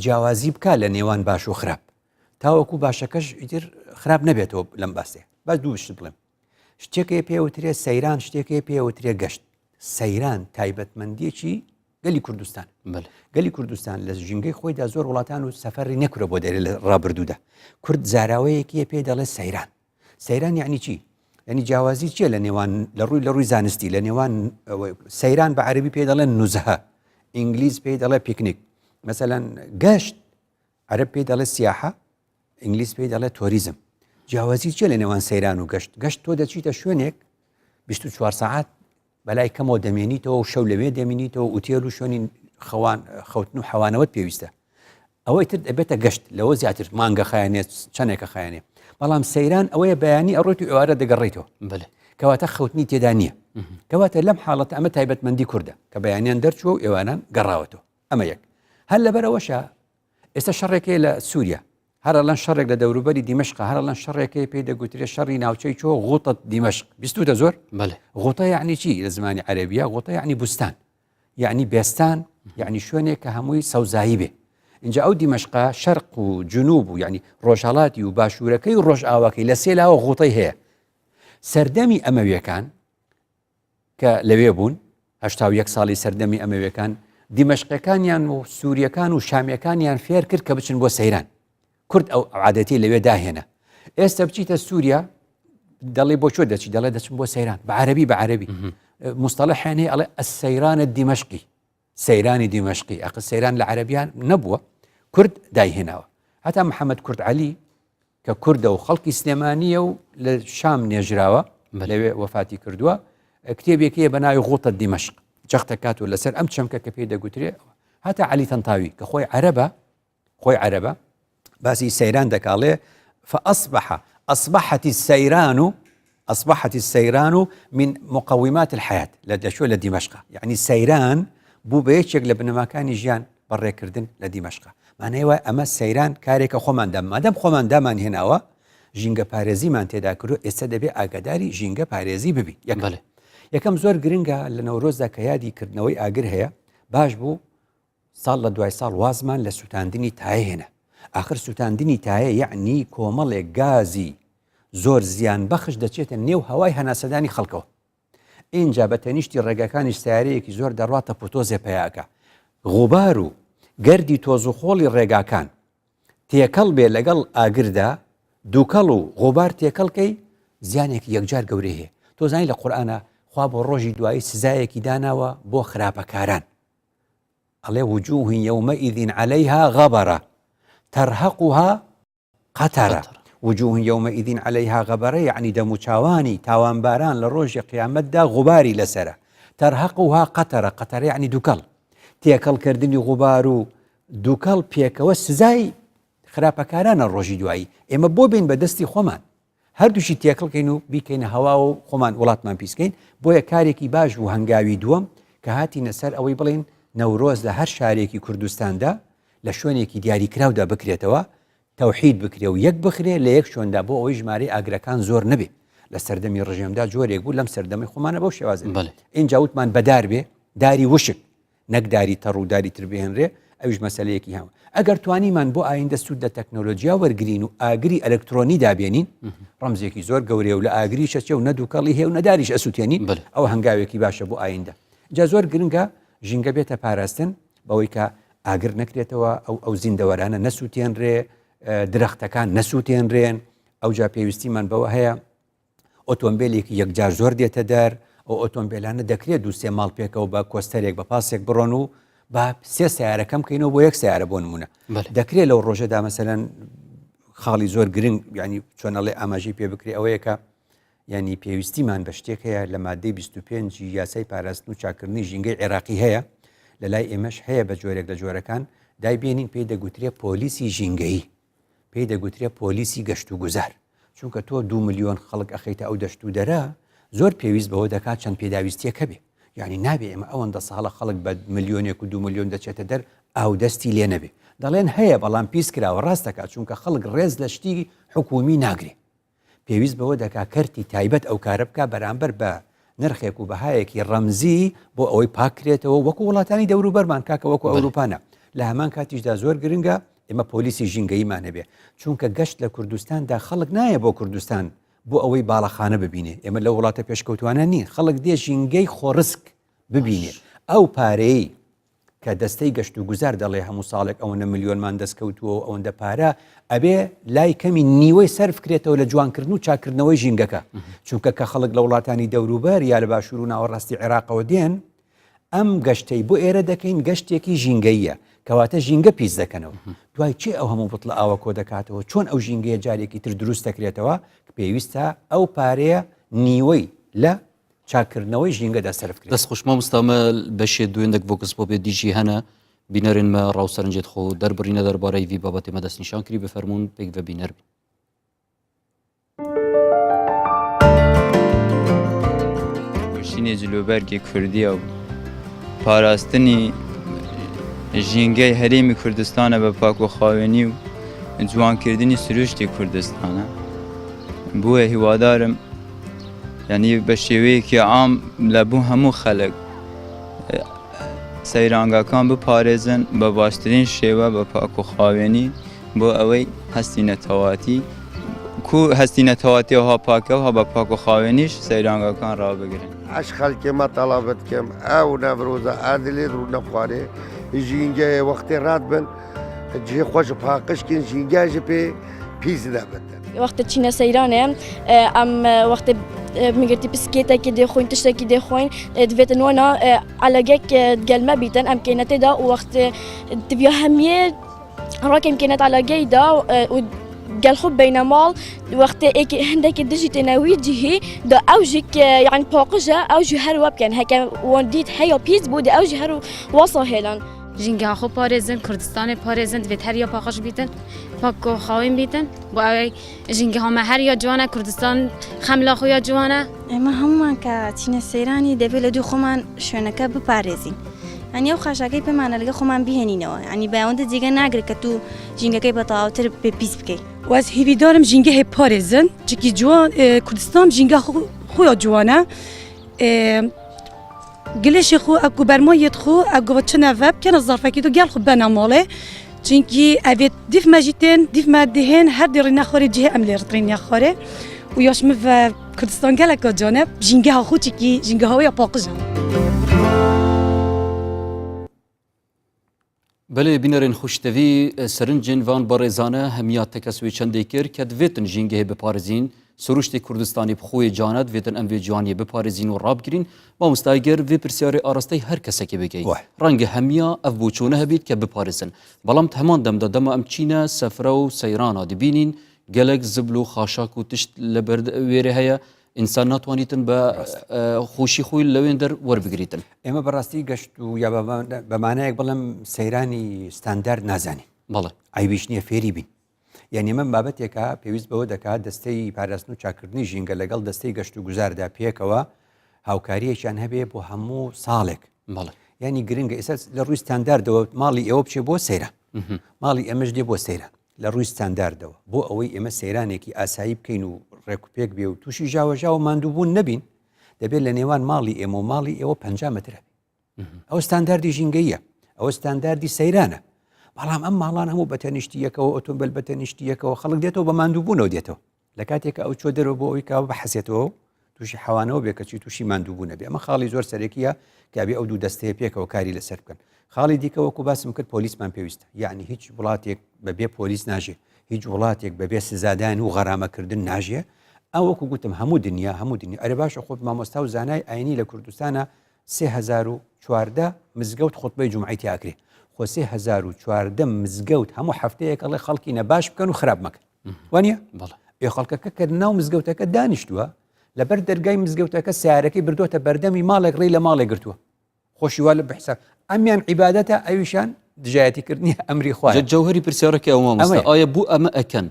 Speaker 2: جیاوازی بکە لە نێوان باش و خراپ تاوەکو باشەکەش ئیتر خراپ نەبێتەوە لەم باسێ باش دووشت بڵێم شتێکی پێوترێ سەیران شتێکی پێوترێ گەشت سەیران تایبەتمەندیەکی گەلی کوردستان گەلی کوردستان لە ژینگەی خۆیدا زۆر وڵاتان و سەفەری نەکرە بۆ دەرێ لە ڕابردوودا کورد زاراوەیەکیە پێ دەڵێ سەیران یعنی چی ینی جیاوازی چیە لە نێوان لە ڕووی زانستی لە نێوان سەیران بە عەربی پێ دەڵێن نوزهە ئینگلیز پێی دەڵێ پیکنیک مەسەلەن گەشت عەرب پێی دەڵێ سیاحە ئینگلیز پێی دەڵێ تۆریزم جیاوازی چیە لە نێوان سەیران و گەشت تۆ دەچیتە شوێنێک 24 ساعات بەلای کەمەوە دەمێنیتەوە و شەو لەوێ دەمێنیتەوە ئوتێل و شوێنی خەوتن و حەوانەوەت پێویستە ئەوەی تر دەبێتە گەشت لەوە زیاتر مانگە خایانێت چەندێکە خایانێ بەڵام سەیران ئەوەیە بەیانی ئەڕۆیت و ئێوارە دەگەڕێیتەوە کەواتە خەوتنی تێدا نییە کەواتە لەم حاڵەتە ئەمە تایبەتمەندی کووردە کە بەیانیان دەرچوە و ئێوانان گەڕاوەتەوە ئەمە یەک هەر لەبەرەوەشە ئێستا شەڕێکەیە لە سووریا هەرەڵەن شەڕێک لە دەوروبەری دیمەشق هەرەڵەن شەڕێکەیە پێی دەگوترێت شەڕی ناوچەی چۆ غوتت دیمەشق بیستوتە زۆر غوتە یعنی چی لە زمانی عەرەبیە غوتە یعنی بوستان یعنی بێستان یعنی شوێنێک کە هەمووی سەوزایی بێ اینجا ئەو دیمەشقا شەرق و جنوب و یعنی ڕۆژهەڵاتی و باشوورەکەی و ڕۆژ ئاواکەی لە سێلاوە غوتەی هەیە سەردەمی ئەمەویەکان کە لەوێ بوون 81 ساڵی سەردەمی ئەمەویەکان دیمەشقەکانیان و سووریەکان و شامیەکانیان فێر کرد کە بچن بۆ سەیران کورد ئەو عادەتی لەوێ داهێنا ئێستا بچیتە سووریا دەڵێ بۆ چۆ دەچی دەڵێ دەچم بۆ سەیران بە عەرەبی مستەڵەحیان هەیە ئەڵێ السەیرانە دیمەشقی سەیرانی دیمەشقی ئەق سەیران لە عەرەبیان نەبووە کورد دایهێناوە هەتا محەممەد کورد عەلی کە کوردە و خەڵکی سلێمانیە و لە شام نێژراوە لەوێ وەفاتی کردووە کتێبێکەیە بە ناوی غوتە دیمەشق جەختە کات و لەسەر ئەم چەمکە کە پێی دەگوترێ هەتا عەلی تەنتاوی کە خۆی عەرەبە باسی سەیران دەکاڵێ أصبحت السيران من مقومات الحياة لدشو لدمشق يعني سيران بو بيشك لبنما كان جيان بري كردن لدمشق معناه أما السيران كاريك خومان دام ما دام خومان دامان هناوا جينجا باريزي ما انت داكرو استدبي اگداري جينجا باريزي ببي يكم زور گرنگا لنوروز دا كيادي كردنوي اگر هيا باش بو سال لدواي سال وازمان لسوتاندني تاي هنا آخر سوتاندنی تایە یعنی کۆمەڵێک گازی زۆر زیان بەخش دەچێتە نێو هەوای هەناسەدانی خەڵکەوە اینجا بە تەنیشتی ڕێگەکانی سیارەیەکی زۆر دەڕاتە پۆتۆزێ پەیاکە غوبار و گەردی تۆزوخۆڵی ڕێگاکان تێکەڵ بێ لەگەڵ ئاگردا دووکەڵ و غوبار تێکەڵکەی زیانێکی یەکجار گەورەی هەیە تۆ زانی لە قورئانە خوا بۆ ڕۆژی دوایی سزایەکی داناوە بۆ خراپەکاران ئەڵێ وجوه يومئذ عليها غبرة ترهقها قترة وجوه يومئذ عليها غبرة يعني دموچاواني تاوان باران لروج قيامت دا غباري لسرة ترهقها قترة يعني دوكل تيكل كردني غبارو دوكل بيكو سزاي خراپەکاران الروج دوایی اما بو بين بدستي خومان هەردووشی تێکەڵ کەین و بیکەینە هەوا و خۆمان وڵاتمان پیسکەین بۆیە کارێکی باش و هەنگاوی دووەم کە هاتینە سەر ئەوەی بڵێن نەورۆز لە هەر شارێکی کوردستاندا لە شوێنێکی دیاریکراودا بکرێتەوە تەوحید بکرێ و یەک بخرێ لە یەک شوێندا بۆ ئەوەی ژمارەی ئاگرەکان زۆر نەبێ لە سەردەمی ڕژێمدا جۆرێک بوو لەم سەردەمی خۆمانە بەو شێوازە ئینجا وتمان بەدار بێ داری وشک نەک داری تەڕ و داری تر بهێنرێ ئەویش مەسەلەیەکی هەم ئەگەر توانیمان بۆ ئایندە سوود لە تەکنۆلۆژیا وەرگرین و ئاگری ئەلکترۆنی دابێنین ڕەمزێکی زۆر گەورەیە و لە ئاگری شەچێ و نەدووکەڵی هەیە و نەداریش ئەسووتێنین ئەو هەنگاوێکی باشە بۆ ئایندە جا زۆر گرنگە ژینگە بێتە پاراستن بەوەی کە ئاگر نەکرێتەوە ئەو زیندەوەرانە نەسووتێنرێ درەختەکان نەسووتێنرێن ئەو جا پێویستیمان بەوە هەیە ئۆتۆمبیلێکی یەکجار زۆر دێتە دەر ئەو ئۆتۆمبیلانە دەکرێت دووسێ ماڵ پێکەوە بە کۆستەرێک بە پاسێک بڕۆن و با سێ سیارەکەم کەینەوە بۆ یەک سیارە بۆ نمونە دەکرێت لەو ڕۆژەدا مەسەلەن خاڵی زۆر گرنگ ینی چۆنەڵێ ئاماژەی پێ بکرێ ئەوەیە کە ینی پێویستیمان بە شتێک هەیە لە مادەی 25 یاسای پاراستن و چاکردنی ژینگەی عێراقی هەیە لە لای ئێمەش هەیە بە جۆرێک لە جۆرەکان دایبێنین پێی دەگوترێ پۆلیسی ژینگەیی پێی دەگوترێ پۆلیسی گەشت و گوزار چونکە تۆ 2 ملیۆن خەڵک ئەخەیتە ئەو دەشت و دەرە زۆر پێویست بەوە دەکات چەند پێداویستیەکە بێ یعنی نابێ ئێمە ئەوەندە ساڵە خەڵک بە ملیۆنێک و 2 ملیۆن دەچێتە دەر ئاو دەستی لێ نەبێ دەڵێن هەیە بەڵام پیس کراوە ڕاست دەکات چونکە خەڵک ڕێز لە شتی حکومی ناگرێ پێویست بەوە دەکات کەرتی تایبەت ئەو کارە بکە بەرامبەر بە نرخێک و بەهایەکی ڕەمزی بۆ ئەوەی پاکرێتەوە وەکو وڵاتانی دەوروبەرمان کاکە وەکو ئەوروپانە لە هەمان کاتیشدا زۆر گرنگە ئێمە پۆلیسی ژینگەیمان هەبێ چونکە گەشت لە کوردستاندا خەڵک نایە بۆ کوردستان بۆ ئەوەی باڵەخانە ببینێ ئێمە لە وڵاتە پێشکەوتوانە نین خەڵک دێ ژینگەی خۆڕسک ببینێ ئەو پارەی کە دەستەی گەشت و گوزار دەڵێ هەموو ساڵێک ئەوەنە ملیۆنمان دەستکەوتووە و ئەوەندە پارە ئەبێ لای کەمی نیوەی سەرف کرێتەوە لە جوانکردن و چاکردنەوەی ژینگەکە چونکە کە خەڵک لە وڵاتانی دەوروبەر یا لە باشوور و ناوەڕاستی عێراقەوە دێن ئەم گەشتەی بۆ ئێرە دەکەین گەشتێکی ژینگەیە کەواتە ژینگە پیس دەکەنەوە دوای چێ ئەو هەموو بڵ ئاوە کۆ دەکاتەوە چۆن ئەو ژینگەیە جارێکی تر دروست دەکرێتەوە کە پێویستە ئەو پارەیە نیوەی لە چاکردنەوەی ژینگەدا سەرف کرێت
Speaker 1: دەست خوشمە مستەمە بەشێ دوێندێک بۆ کەس بۆ بێ دیژی هەنە بینەرێنمە ڕاوسەرنجێت خۆ دەربڕینە دەربارەی وی بابەتێمە دەستنیشان کردی بفەرمونون پێک بە بینەر بین
Speaker 3: وشینی جلوبەرگی کوردیە و پاراستنی ژینگەی هەرێمی کوردستانە بە پاک و خاوێنی و جوانکردنی سروشتی کوردستانە بووە هیوادارم یعنی بە شێوەیەکی عام لە بوو هەموو خەڵک سەیرانگاکان بپارێزن بە باشترین شێوە بە پاک و خاوێنی بۆ ئەوەی هەستینەتەواتی کو هەستینەتەواتیەوە پاکەوە بە پاک و خاوێنیش سەیرانگاکان ڕابگرن
Speaker 8: ئەش خەڵکێمە تەڵابەت کەم ئەو نەڤرۆزە ئادلێت ڕوو نەخوارێ ژینگەیە وەختێ ڕات بن جێ خۆش پاقشکن ژینگاژە پێ پیس دەبێتن
Speaker 10: وقت چینە سەیرانێ ئەم وەخت میگرتی پسکێتێکی دێخۆین تشتێکی دێخۆین دەبێتن وەنا عەلەگەک گەلمە بیتن ئەم کێنەتێدا و وەخت دەبیا هەمیە ڕاکەم کێنەت عەلەگەیدا و گەلخۆ بینە ماڵ وەختێ هەندێکی دژی تێنەوی جیهی دا ئەوژێک یعنی پاقژە ئەوژی هەروە بکەن هەکە وان دیت هەیە پیس بوو دا ئەوژی هەرو وەسا هێلان
Speaker 5: ژینگە خۆ پارێزن کوردستانی پارێزن دەبێت هەر یا پاقش بیتن پاک و خاوین بیتن بۆ ئەوەی ژینگە هەمە هەر یا جوانە کوردستان خەملا خۆ یا جوانە
Speaker 11: ئێمە هەمومان کە چینە سەیرانی دەبێت لە دوو خۆمان شوێنەکە بپارێزین ئەنی ئەو خاشاکەی پێمانە لەگە خۆمان بهێنینەوە ئەنی بەیاوەندە جێگە ناگرێت کە تو ژینگەکەی بەتەواوتر پێ پیس بکەیت
Speaker 4: واز هیویدارم ژینگە هێ پارێزن چکی جوان کوردستان ژینگە خۆیا جوانە گلێشی خۆ ئەکو بەرمایەت خۆ ئەگۆ چنەڤە بکەنە زەرفەکی تو گەل خۆ بەنە ماڵێ چونکی ئەبێت دیفمە ژیتێن دیفمە دهێن هەر دیڕی نەخۆرێ جهێ ئەم لێ ڕتڕین نەخۆرێ و یاش مڤە کوردستان گەلەکە جانە ژینگە خۆ چکی ژینگە هەوەیە پاقژە
Speaker 1: بله بینرین خوشتوی سرنجین وان بارزانه همیات تکسوی چنده کر که دویتن جینگه بپارزین سروشت کردستانی بخوی جاند ویتن ام وی جوانی بپارزین و راب گرین و مستاگر وی پرسیار آراسته هر کسی که بگی رنگ همیا اف بوچونه هبید که بپارزن بلام تهمان دم دادم ام چینه سفره و سیران دبینین گلک زبلو خاشاک و تشت لبرد ویره هیا انسان ناتوانیتن با خوشی خوی لوین در ور بگریتن
Speaker 2: ئێمە بەڕاستی گەشت و یا بەمانەیەک بڵم سەیرانی ستاندارد نازانی
Speaker 1: بەڵێ
Speaker 2: ئایویش نییە فێری بین یعنی من بابەتێکە پێویست بەوە دەکات دەستەی پاراستن و چاکردنی ژینگە لەگەڵ دەستەی گەشت و گوزاردا پێکەوە هاوکاریەکیان هەبێ بۆ هەموو ساڵێک
Speaker 1: بەڵێ
Speaker 2: ینی گرنگە ئێستا لە ڕووی ستانداردەوە ماڵی ئێوە بچێ بۆ سەیرە ماڵی ئەمەش دێ بۆ سەیرە لە ڕووی ستانداردەوە بۆ ئەوەی ئێمە سەیرانێکی ئاسایی بکەین و ڕێکوپێک بێ و تووشی ژاوەژاوە ماندووبوون نەبین دەبێت لە نێوان ماڵی ئێمە و ماڵی ئێوە 50 مترە ئەو ستانداردی ژینگەیە ئەوە ستانداردی سەیرانە بەڵام ئەم ماڵان هەموو بەتەنیشتیەکەەوە ئۆتۆمبیل بەتەنیشتیەکەەوە خەڵک دێتەوە بە ماندووبوونەوە دێتەوە لە کاتێکە ئەو چۆ دەرەوە بۆ ئەوی کاوە بەحەسێتەوە تووشی حەوانەوە بێ کەچی تووشی ماندووبوو نەبێ ئەمە خاڵی زۆر سەرەکیە کابێ ئەو دوو دەستەیە پێکەوە کاری لەسەر بکەن خاڵی دیکەوەکو باسم کرد پۆلیسمان پێویستە یعنی هیچ وڵاتێک بەبێ پۆلیس ناژێ هیچ وڵاتێک بەبێ سزادان و غەرامەکردن ناژێ ئەوەکو گوتم هەموو دنیا ئەرە باشە خۆت مامۆستا و زانای ئاینی لە کوردستانە 3014 مزگەوت خۆتبەی جومعی تیاکرێ خۆ 3014 مزگەوت هەموو هەفتەیەک ئەڵێ خەڵکی نەباش بکەن و خراپ مەکەن وانە ئێ خەڵکەکە کە ناو مزگەوتەکە دانیشتووە لەبەر دەرگای مزگەوتەکە سیارەکەی بردوۆتە بەردەمی ماڵێک ڕێی لە ماڵێک گرتووە خۆشیوا لە بحساب ئەمیان عیبادەتە ئەویشان دژایەتیکردنی ئەمری خوای
Speaker 1: جەوهری پرسیارەکە ئەوە مامۆستا ئایا بوو ئەمە ئەکەن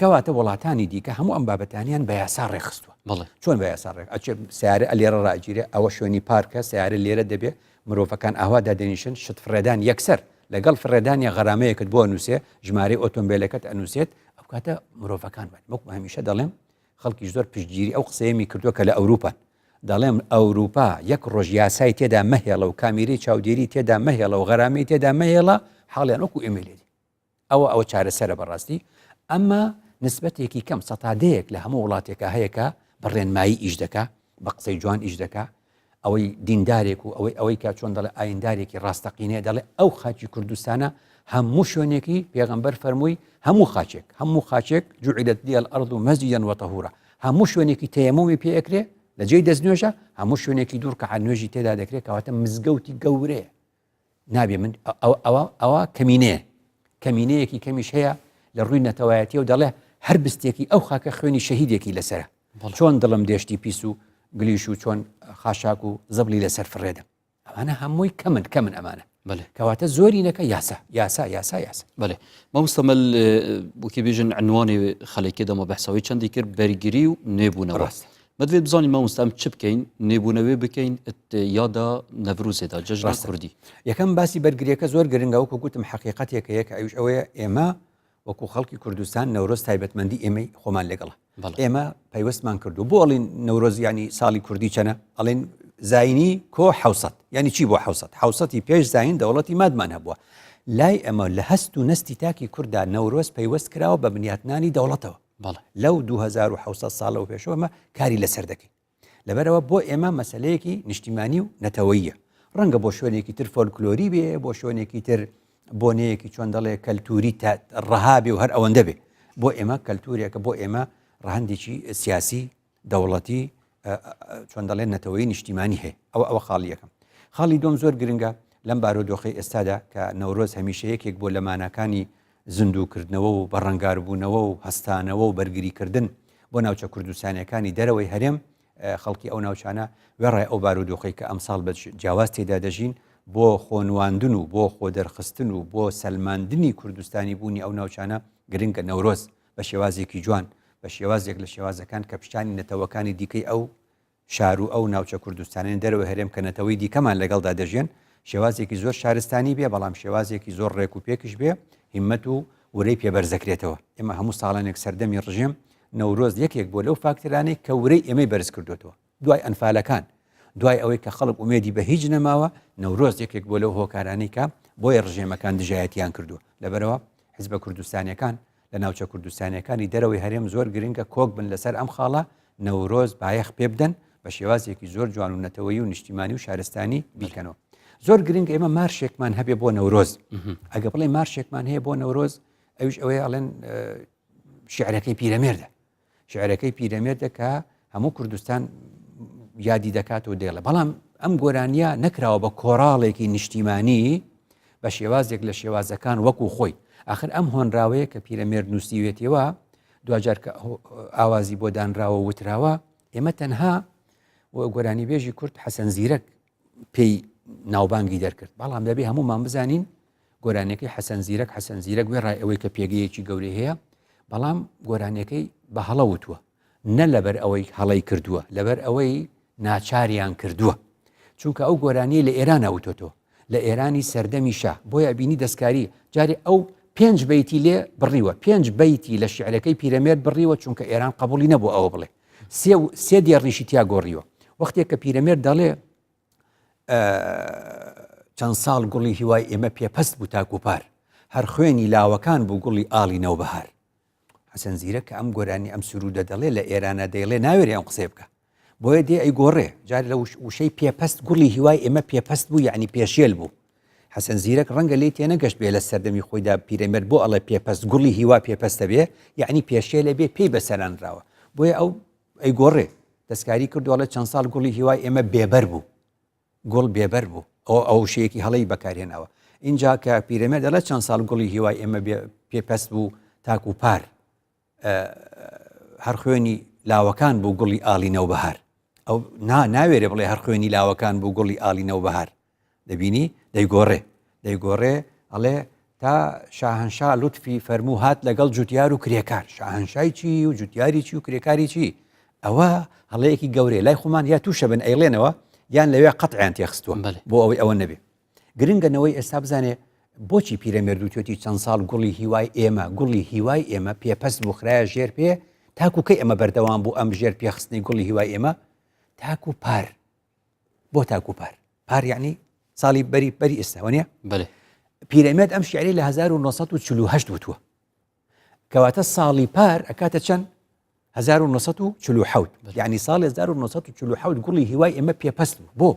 Speaker 2: کەواتە وڵاتانی دیکە هەموو ئەم بابەتانیان بە یاسا ڕێخستووە
Speaker 1: بەڵێ
Speaker 2: چۆن بە یاسا ڕێک ئەچێ سیارە لێرە ڕاگیرێ ئەوە شوێنی پارکە سیارە لێرە دەبێ مرۆڤەکان ئاوا دادەنیشن شت فرێدان یەکسەر لەگەڵ فرێدانی غەرامەیەکت بۆ ئەنووسێ ژمارەی ئۆتۆمبیلەکەت ئەنووسێت ئەو کاتە مرۆڤەکان بن وەکو هەمیشە دەڵێم خەڵکی زۆر پشتگیری ئەو قسەیەمی کردووە کە لە ئەوروپان دەڵێم ئەوروپا یەک ڕۆژ یاسای تێدا مەهێڵە و کامیری چاودێری تێدا مەهێڵە و غەرامی تێدا مەهێڵە حاڵیان وەکو ئێمەلێدی ئەوە چارەسەرە بەڕاستی ئەمما نسبەتێکی کەم سەتادەیەک لە هەموو وڵاتێکە هەیەکە بەڕێنمایی ئیش دەکا بە قسەی جوان ئیش دەکا ئەوەی دیندارێک و ئەوەی کا چۆن دەڵێ ئایندارێکی ڕاستەقینەیە دەڵێ ئەو خاچی کوردستانە هەموو شوێنێکی پێغەمبەر فەرمووی هەموو خاچێک جوعیلت لي الأرض مسجدا وطهورا هەموو شوێنێکی تەیەمومی پێ ئەکرێ لە جێی دەستنوێژە هەموو شوێنێکی دوور کە نوێژی تێدا دەکرێت کەواتە مزگەوتی گەورەیە نابێ من ئەوە کەمینەیەکی کەمیش هەیە لە ڕووی نەتەوایەتی و دەڵێ هەر بستێکی ئەو خاکە خوێنی شەهیدێکی لەسرە چۆن دڵم دێشتی پیس و گلیش و چۆن خاشاک و زەبلی لەسەر فرێدە ئەمانە هەمووی کەمن ئەمانە کەواتە زۆری نەکە یاسا
Speaker 1: بەێ مامۆستەمەل بووکی بێژن عنوانی خەڵێکی دەمە بەحساوی چەندی کرد بەرگری و نێبوونەوە مەدوێت بزانین مامۆستام چ بکەین نێبوونەوێ بکەین یادا نەڤروزێدا جەژنی کوردی
Speaker 2: یەکەم باسی بەرگریەکە زۆر گرنگە وەکو گوتم حەقیقەتێکە یەک ئەوش ئەوەیە ئێمە وەکو خەڵکی کوردستان نەورۆز تایبەتمەندی ئێمەی خۆمان لەگەڵە ئێمە پەیوەستمان کردو بۆ ئەڵین نەورۆز ینی ساڵی کوردی چەنە ئەڵێن زاینی کۆ حوسەت یعنی چی بۆ حوسەتی پێش زاین دەوڵەتی مادمان هەبووە لای ئەمە لە هەست و نستی تاکی کووردا نەورۆز پەیوەست کراوە بە بنیاتنانی دەوڵەتەوە لەو 2600 ساڵە و پێشەوەمە کاری لەسەر دەکەین لەبەرەوە بۆ ئێمە مەسلەیەکی نیشتیمانی و نەتەوەییە ڕەنگە بۆ شوێنێکی تر فۆلکلۆری بێ بۆ شوێنێکی تر بۆنەیەکی چۆن دەڵێ کەلتوری ڕەها بێ و هەر ئەوەندە بێ بۆ ئێمە کەلتورێکە بۆ ئێمە ڕەهندێکی سیاسی دەوڵەتی چۆن دەڵێن نەتەوەی نیشتیمانی هەیە ئەوە خاڵی یەکەم. خاڵی دۆم زۆر گرنگە لەم بارودۆخی ئێستادا کە نەورۆز هەمیشە یەکێک بۆ لەمانەکانی زیندووکردنەوە و بەڕەنگاربوونەوە و هەستانەوە و بەرگریکردن بۆ ناوچە کوردستانیەکانی دەرەوەی هەرێم خەڵکی ئەو ناوچانە وێڕای ئەو بارودۆخی کە ئەمساڵ بە جیاواز تێدا دەژین بۆ خۆنواندن و بۆ خۆ دەرخستن و بۆ سەلماندنی کوردستانی بوونی ئەو ناوچانە گرنگە نەورۆز بە شێوازێکی جوان بە شێوازێک لە شێوازەکان کە پشتانی نەتەوەکانی دیکەی ئەو شار و ئەو ناوچە کوردستانیان دەرەوە هەرێم کە نەتەوەی دیکەمان لەگەڵدا دەژێن شێوازێکی زۆر شارستانی بێ بەڵام شێوازێکی زۆر ڕێک و پێکش بێ هیممەت و ورەی پێبەرزەکرێتەوە. ئێمە هەموو ساڵانێک سەردەمی ڕژێم نەورۆز یەکێک بۆ لەو فاکتەرانەی کە ورەی ئێمەی بەرز کردوێتەوە دوای ئەنفالەکان دوای ئەوەی کە خەڵک ئومێدی بە هیچ نەماوە نەورۆز یەکێک بۆ لەو هۆکارانەی کە بۆیە ڕژێمەکان دژایەتیان کردووە. لەبەرەوە حیزبە کوردستانیەکان لە ناوچە کوردستانیەکانی دەرەوەی هەرێم زۆر گرنگە کۆک بن لەسەر ئەم خاڵە نەورۆز بایەخ پێ بدەن بە شێوازێکی زۆر جوان و نەتەوەیی و نیشتیمانی و شارستانی بیکەنەوە. زۆر گرنگ ئێمە مارشێکمان هەبێ بۆ نەورۆز ئەگە بڵێ مارشێکمان هەیە بۆ نەورۆز ئەوش ئەوەیە ئەڵێن شعرەکەی پیرەمێردە شعرەکەی پیرەمێردە کە هەموو کوردستان یادی دەکاتەوە دێڵە بەڵام ئەم گۆرانیە نەکراوە بە کۆڕاڵێکی نیشتیمانی بە شێوازێک لە شێوازەکان وەکو خۆی آخر ئەم هۆنراوەیە کە پیرەمێرد نووسیوێتەوە دوجار کە ئاوازی بۆ دانراوە وتراوە ئێمە تەنها گۆرانی بێژی کورد حەسەن زیرەک پێی ناوبانگی دەرکرد بەڵام دەبێ هەمومان بزانین گۆرانەکەی حەسەن زیرەک وێ ڕای ئەوەی کە پێگەیەکی گەورەی هەیە بەڵام گۆرانەکەی بە هەڵە وتووە نە لەبەر ئەوەی هەڵەی کردووە لەبەر ئەوەی ناچاریان کردووە چونکە ئەو گۆرانی لە ئێران ئەوتۆتەوە لە ئێرانی سەردەمی شا بۆیە بینی دەستکاری جارێ ئەو 5 بەیتی لێ بڕیوە 5 بەیتی لە شعرەکەی پیرەمێرد بڕیوە چونکە ئێران قبولی نەبوو ئەوە بڵێ سێ دێڕیشی تیا گۆڕیوە وەختێک کە پیرەمێرد دەڵێ چەند ساڵ گوڵی هیوای ئێمە پێپەست بوو تاکوپار هەر خوێنی لاوەکان بوو گوڵی ئاڵی نەوبەهار حەسەن زیرەک کە ئەم گۆرانی ئەم سرودە دەڵێ لە ئێرانە دەیڵێ ناوێری ئەم قسێ بکە بۆیە دێ ئەی گۆڕێ جار لە وشەی پێپەست گوڵی هیوای ئێمە پێپەست بوو یعنی پێشێل بوو حەسەن زیرەک ڕەنگە لێ تێنەگەشت بێ لە سەردەمی خۆیدا پیرەمێرد بۆ ئەڵێ پێپەست گوڵی هیوا پێپەستە بێ یعنی پێشێلە بێ پێی بەسەرانراوە بۆیە ئەو ئەی گۆڕێ دەستکاری کردووەڵە چەند ساڵ گوڵی هیوای ئێمە بێبەر بوو گوڵ بێبەر بوو ئەو شەیەکی هەڵەی بەکارهێنەوە اینجا کە پیرەمێرد دەڵێ چەند ساڵ گوڵی هیوای ئێمە پێپەست بوو تاکوپار هەر خوێنی لاوەکان بوو گوڵی ئاڵی نەوبەهار ئەو ناوێرێ بڵێ هەر خوێنی لاوەکان بوو گوڵی ئاڵی نەوبەهار دەبینی دەیگۆڕێ ئەڵێ تا شاهنشا لوتفی فەرموو هات لەگەڵ جوتیار و کرێکار شاهنشای چی و جوتیاری چی و کرێکاری چی ئەوە هەڵەیەکی گەورەیە لای خۆمان یا تووشە بن ئەیڵێنەوە یان لەوێ قەتعیان تێخستووە بۆ ئەوەی ئەوە نەبێ گرنگەنەوەی ئێستا بزانێ بۆچی پیرەمێرد وتوێتی چەند ساڵ گوڵی هیوای ئێمە پێپەست بوو خرایە ژێر پێ تاکوکەی ئەمە بەردەوام بوو ئەم ژێر پێخستنی گوڵی هیوای ئێمە تاکو پار بۆ تاکو پار یعنی ساڵی بەری ئێستا وانە پیرەمێرد ئەم شیعری لە 1948 وتووە کەواتە ساڵی پار ئەکاتە چەند 1947 یعنی ساڵی 1947 گوڵی هیوای ئێمە پێپەست بوو بۆ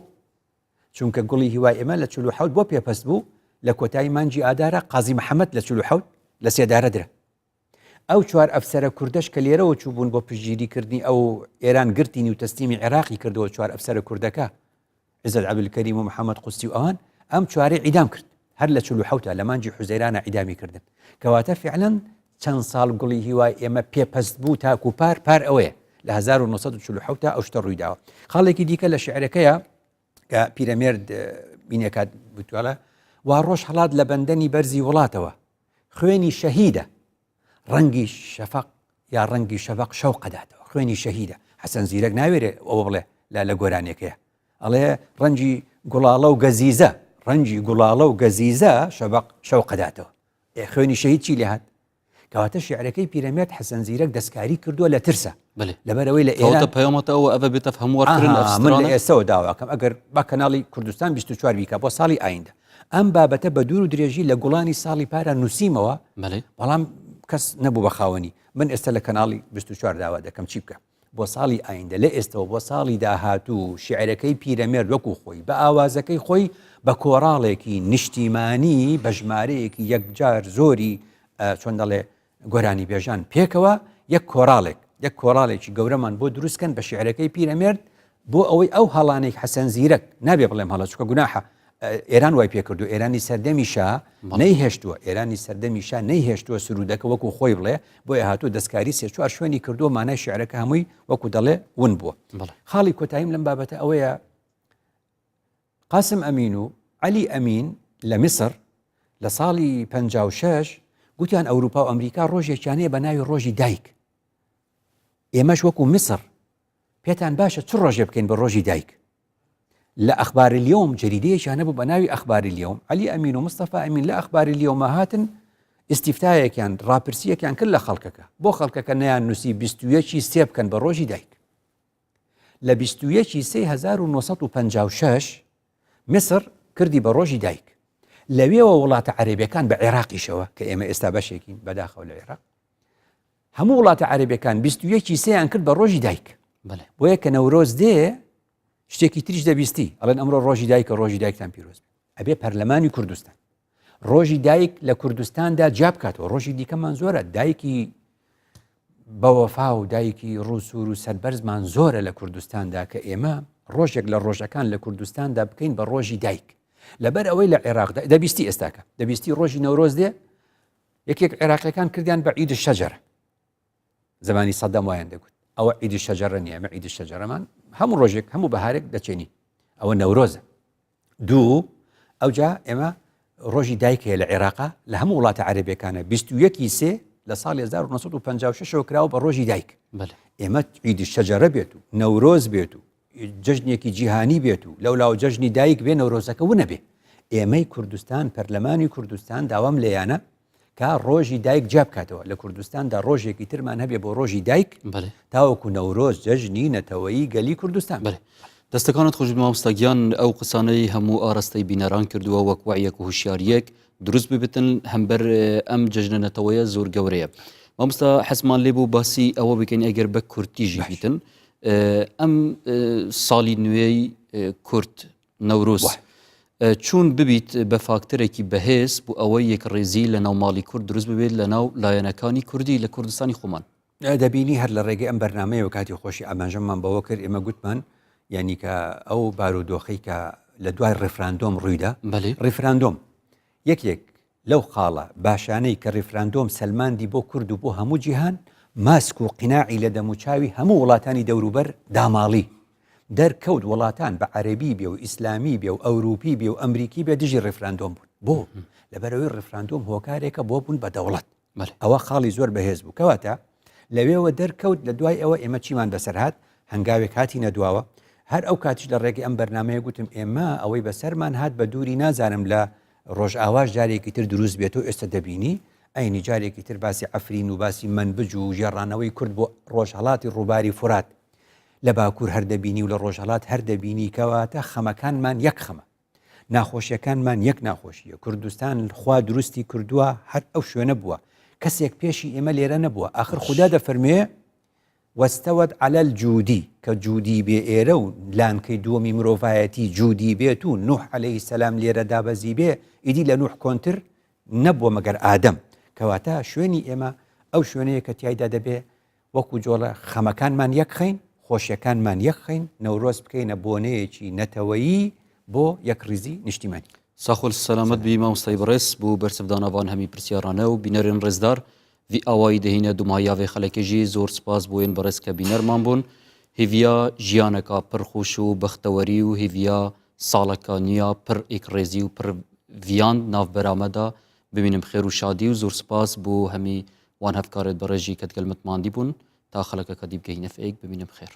Speaker 2: چونکە گوڵی هیوای ئێمە لە 47 بۆ پێپەست بوو لە کۆتایی مانجی ئادارە قازی محەممەد لە 47 لە سێدارە درا ئەو چوار ئەفسەرە کوردەش کە لێرەوە چوو بوون بۆ پشگیریکردنی ئەو ئێران گرتینی و تەسلیمی عێراقی کردەوە چوار ئەفسەرە کوردەکە عزت عەبدولکەریم و محەممەد قوستی و ئەوان ئەم چوارەی عیدام کرد هەر لە 47 لە مانجی حوزەیرانە عیدامی کردن کەواتە فعلاً چەند ساڵ گوڵی هیوای ئێمە پێپەست بوو تاکو پار ئەوەیە لە 1947 ئەو شتە ڕوویداوە خاڵێکی دیکە لە شعرەکەیە کە پیرەمێرد بینێکات بتوالە وا ڕۆژ هەڵات لە بەندەنی بەرزی وڵاتەوە خوێنی شەهیدە ڕەنگی شەفەق یا ڕەنگی شەفەق شەو قەداتەوە خوێنی شەهیدە حەسەن زیرەک ناوێرێ ئەوە بڵێ لە گۆرانێکەیە ئەڵێ ڕەنجی گوڵاڵە و گەزیزە شەفەق شەو قەداتەوە خوێنی شەهید چی لێهات کەواتە شعرەکەی پیرەمێرد حەسەن زیرەک دەستکاری کردووە لە ترسە لەبەرەوەی لە ئێران
Speaker 1: پەیامەتەوە ئەوە بێتە هەموارکردن
Speaker 2: من لە ئێستەوە داواکەم ئەگەر با کەناڵی کوردستان 24 بیکە بۆ ساڵی ئایندە ئەم بابەتە بە دوور و درێژی لە گوڵانی ساڵی پارە نووسیمەوە بەڵام کەس نەبوو بە خاوەنی من ئێستا لە کەناڵی 24 داوا دەکەم چی بکە بۆ ساڵی ئایندە لە ئێستەوە بۆ ساڵی داهاتوو شعرەکەی پیرەمێرد وەکو خۆی بە ئاوازەکەی خۆی بە کۆڕاڵێکی نیشتیمانی بە ژمارەیەکی یەکجار زۆری چۆن دەڵێ گۆرانی بێژان پێکەوە یەک کۆڕاڵێکی گەورەمان بۆ دروستکەن بە شعرەکەی پیرەمێرد بۆ ئەوەی ئەو هەڵانێک حەسەن زیرەک نابێ بڵێم هەڵە چکە گوناحە ئێران وای پێکردو ئێرانی سەردەمی شا نەیهێشتووە ئێرانی سەردەمی شا نەیهێشتووە سرودەکە وەکو خۆی بڵێ بۆ هاتوو دەستکاری سێ4 شوێنی کردووە مانای شعرەکە هەمووی وەکو دەڵێ ون بووە خاڵی کۆتاییم لەم بابەتە ئەوەیە قاسم ئەمین و عەلی ئەمین لە میسر لە ساڵی 56 گوتیان ئەوروپا و ئەمریکا ڕۆژێکیانەیە بە ناوی ڕۆژی دایک ئێمەش وەکو میسر پێتان باشە چ ڕۆژێ بکەین بە ڕۆژی دایک لە ئەخبار اليوم جەریدەیەکیانە بوو بە ناوی ئەخبار اليوم عەلی ئەمین و مستەفا ئەمین لە ئەخبار اليوم هاتن ئیستیفتایەکیان ڕاپرسیەکیان کرد لە خەڵکەکە بۆ خەڵکەکە نەیان نووسی 21 سێ بکەن بە ڕۆژی دایک لە 21 سێ 1956 میسر کردی بە ڕۆژی دایک لەوێەوە وڵاتە عەرەبیەکان بە عێراقیشەوە کە ئێمە ئێستا بەشێکین بەداخەوە لە عێراق هەموو وڵاتە عەرەبیەکان 21 سێیان کرد بە ڕۆژی دایک بۆیە کە نەورۆز دێ شتێکی تریش دەبیستی ئەڵێن ئەمڕۆ ڕۆژی دایکە ڕۆژی دایکتان پیرۆز ئەبێ پەرلەمانی کوردستان ڕۆژی دایک لە کوردستاندا جا بکاتەوە ڕۆژی دیکەمان زۆرە دایکی بەوەفا و دایکی ڕووسور و سەربەرزمان زۆرە لە کوردستاندا کە ئێمە ڕۆژێک لە ڕۆژەکان لە کوردستاندا بکەین بە ڕۆژی دایک لەبەر ئەوەی لە عێراقدا دەبیستی ئێستاکە دەبیستی ڕۆژی نەورۆز دێ یەکێک عێراقیەکان کردیان بە عید الشەجەرە زمانی سەدەم وایان دەگوت ئەوە عید الشەجەرە نییە ئەمە عید الشەجەرەمان هەموو ڕۆژێک هەموو بەهارێک دەچێنی ئەوە نەورۆزە دوو ئەوجا ئێمە ڕۆژی دایکەیە لە عێراقا لە هەموو وڵاتە عەرەبیەکانە 21 سێ لە ساڵی 1956 کراوە بە ڕۆژی دایک ئێمە عید الشەجەرە بێت و نەورۆز بێت و جەژنێکی جیهانی بێت و لەولاو جەژنی دایک بێ نەورۆزەکە ونە بێ ئێمەی کوردستان پەرلەمانی کوردستان داوام لێیانە کە ڕۆژی دایک جا بکاتەوە لە کوردستاندا ڕۆژێکی ترمان هەبێ بۆ ڕۆژی دایک تاوەکو نەورۆز جەژنی نەتەوەیی گەلی کوردستان
Speaker 1: دەستەکانت خۆش مامۆستاگیان ئەو قسانەی هەموو ئاراستەی بینەران کردووە وەک وعیەک و هوشیاریەک دروست ببێتن هەمبەر ئەم جەژنە نەتەوەیە زۆر گەورەیە مامۆستا حەزمان لێ بوو باسی ئەوە بکەین ئەگەر بە کورتیژی بیتن ئەم ساڵی نوێی کورد نەورۆز چون ببیت بە فاکتەرێکی بەهێز بۆ ئەوەی یەکڕێزی لە ناو ماڵی کورد دروست ببێت لە ناو لایەنەکانی کوردی لە کوردستانی خۆمان
Speaker 2: دەبینی هەر لە ڕێگەی ئەم بەرنامەیە کاتی خۆشی ئاماژەمان بەوە کرد ئێمە گوتمان یعنی کە ئەو بارودۆخەی کە لە دوای ڕێفراندۆم ڕوویدا ڕێفراندۆم یەکێک لەو خاڵە باشانەی کە ڕێفراندۆم سەلماندی بۆ کورد و بۆ هەموو جیهان ماسک و قیناعی لە دەموچاوی هەموو وڵاتانی دەوروبەر داماڵی دەرکەوت وڵاتان بە عەرەبی بێ و ئیسلامی بێ و ئەوروپی بێ و ئەمریکی بێ دژی ڕێفراندۆم بوون بۆ لەبەرەوەی ڕێفراندۆم هۆکارێکە بۆ بوون بە دەوڵەت ئەوە خاڵی زۆر بەهێز بوو کەواتە لەوێەوە دەرکەوت لە دوای ئەوە ئێمە چیمان بەسەر هات هەنگاوێک هاتی نەدواوە هەر ئەو کاتیش لە ڕێگەی ئەم بەرنامەیە گوتم ئێمە ئەوەی بەسەرمان هات بە دووری نازانم لە ڕۆژ ئاواش جارێکی تر دروست بێتەوە ئێستا دەبینی ئەینی جارێکی تر باسی عەفرین و باسی منبج و ژێڕانەوەی کورد بۆ ڕۆژهەڵاتی ڕووباری فورات لە باکوور هەردەبینی و لە ڕۆژهەڵات هەردەبینی کەواتە خەمەکانمان یەک خەمە ناخۆشیەکانمان یەک ناخۆشیە کوردستان خوا دروستی کردووە هەر ئەو شوێنە بووە کەسێک پێشی ئێمە لێرە نەبووە آخر خوددا دەفەرمێ وەستەوەت عەلە الجوودی کە جوودی بێ ئێرە و لانکەی دووەمی مرۆڤایەتی جوودی بێت و نوح عەلەیهی سەلام لێرە دابەزی بێ ئیدی لە نوح کۆنتر نەبووە مەگەر ئادەم کەواتە شوێنی ئێمە ئەو شوێنەیە کە تیایدا دەبێ وەکو جۆڵە خەمەکانمان یەک خەین خۆشیەکانمان یەک خەین نەورۆز بکەینە بۆنەیەکی نەتەوەیی بۆ یەکڕیزی نیشتیمانی
Speaker 1: ساخۆل سەلامەت بی مامۆستای بەڕێز بوو بەرسەردانەوان هەمی پرسیارانە و بینەرێن ڕێزدار وی ئاوایی دەهینە دومایاوێ خەڵکێژی زۆر سپاس بۆین بەڕێز کە بینەرمان بوون هیڤیا ژیانەکە پڕ خۆش و بەختەوەری و هیڤیا ساڵەکە نییە پڕ ئێکڕێزی و پڕ ڤیان ناوبەرامەدا ببینم خێر و شادی و زۆر سپاس بۆ هەمی وان هەفکارێت بەڕێژی کە دگەلمتماندی بوون تا خەڵکەکە دی بگەینە فێک ببینم خێر